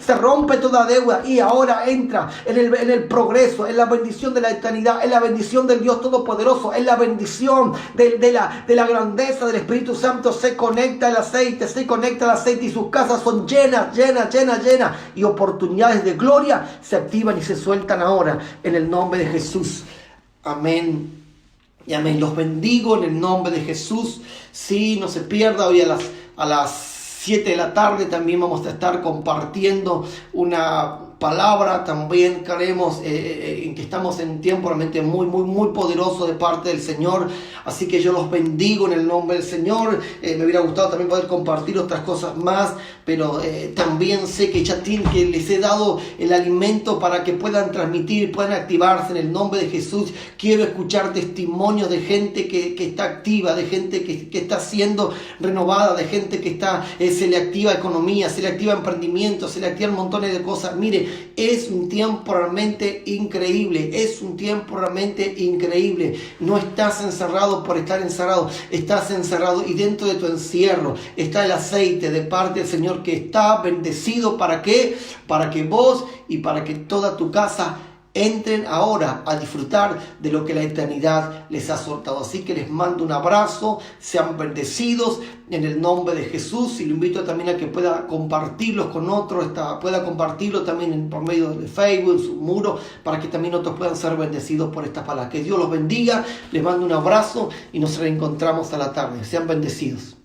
se rompe toda deuda y ahora entra en el progreso, en la bendición de la eternidad, en la bendición del Dios Todopoderoso, en la bendición de la grandeza del Espíritu Santo. Se conecta el aceite y sus casas son llenas y oportunidades de gloria se activan y se sueltan ahora en el nombre de Jesús. Amén y amén. Los bendigo en el nombre de Jesús. Sí, no se pierda hoy a las 7 de la tarde también vamos a estar compartiendo una palabra. También creemos en que estamos en un tiempo realmente muy poderoso de parte del Señor. Así que yo los bendigo en el nombre del Señor. Me hubiera gustado también poder compartir otras cosas más, pero también sé que que les he dado el alimento para que puedan transmitir, puedan activarse en el nombre de Jesús. Quiero escuchar testimonios de gente que está activa, de gente que está siendo renovada, de gente que se le activa economía, se le activa emprendimiento, se le activan montones de cosas. Mire, es un tiempo realmente increíble, No estás encerrado por estar encerrado, estás encerrado y dentro de tu encierro está el aceite de parte del Señor que está bendecido. ¿Para qué? Para que vos y para que toda tu casa entren ahora a disfrutar de lo que la eternidad les ha soltado. Así que les mando un abrazo, sean bendecidos en el nombre de Jesús, y lo invito también a que pueda compartirlos con otros, pueda compartirlo también por medio de Facebook, en su muro, para que también otros puedan ser bendecidos por estas palabras. Que Dios los bendiga, les mando un abrazo y nos reencontramos a la tarde. Sean bendecidos.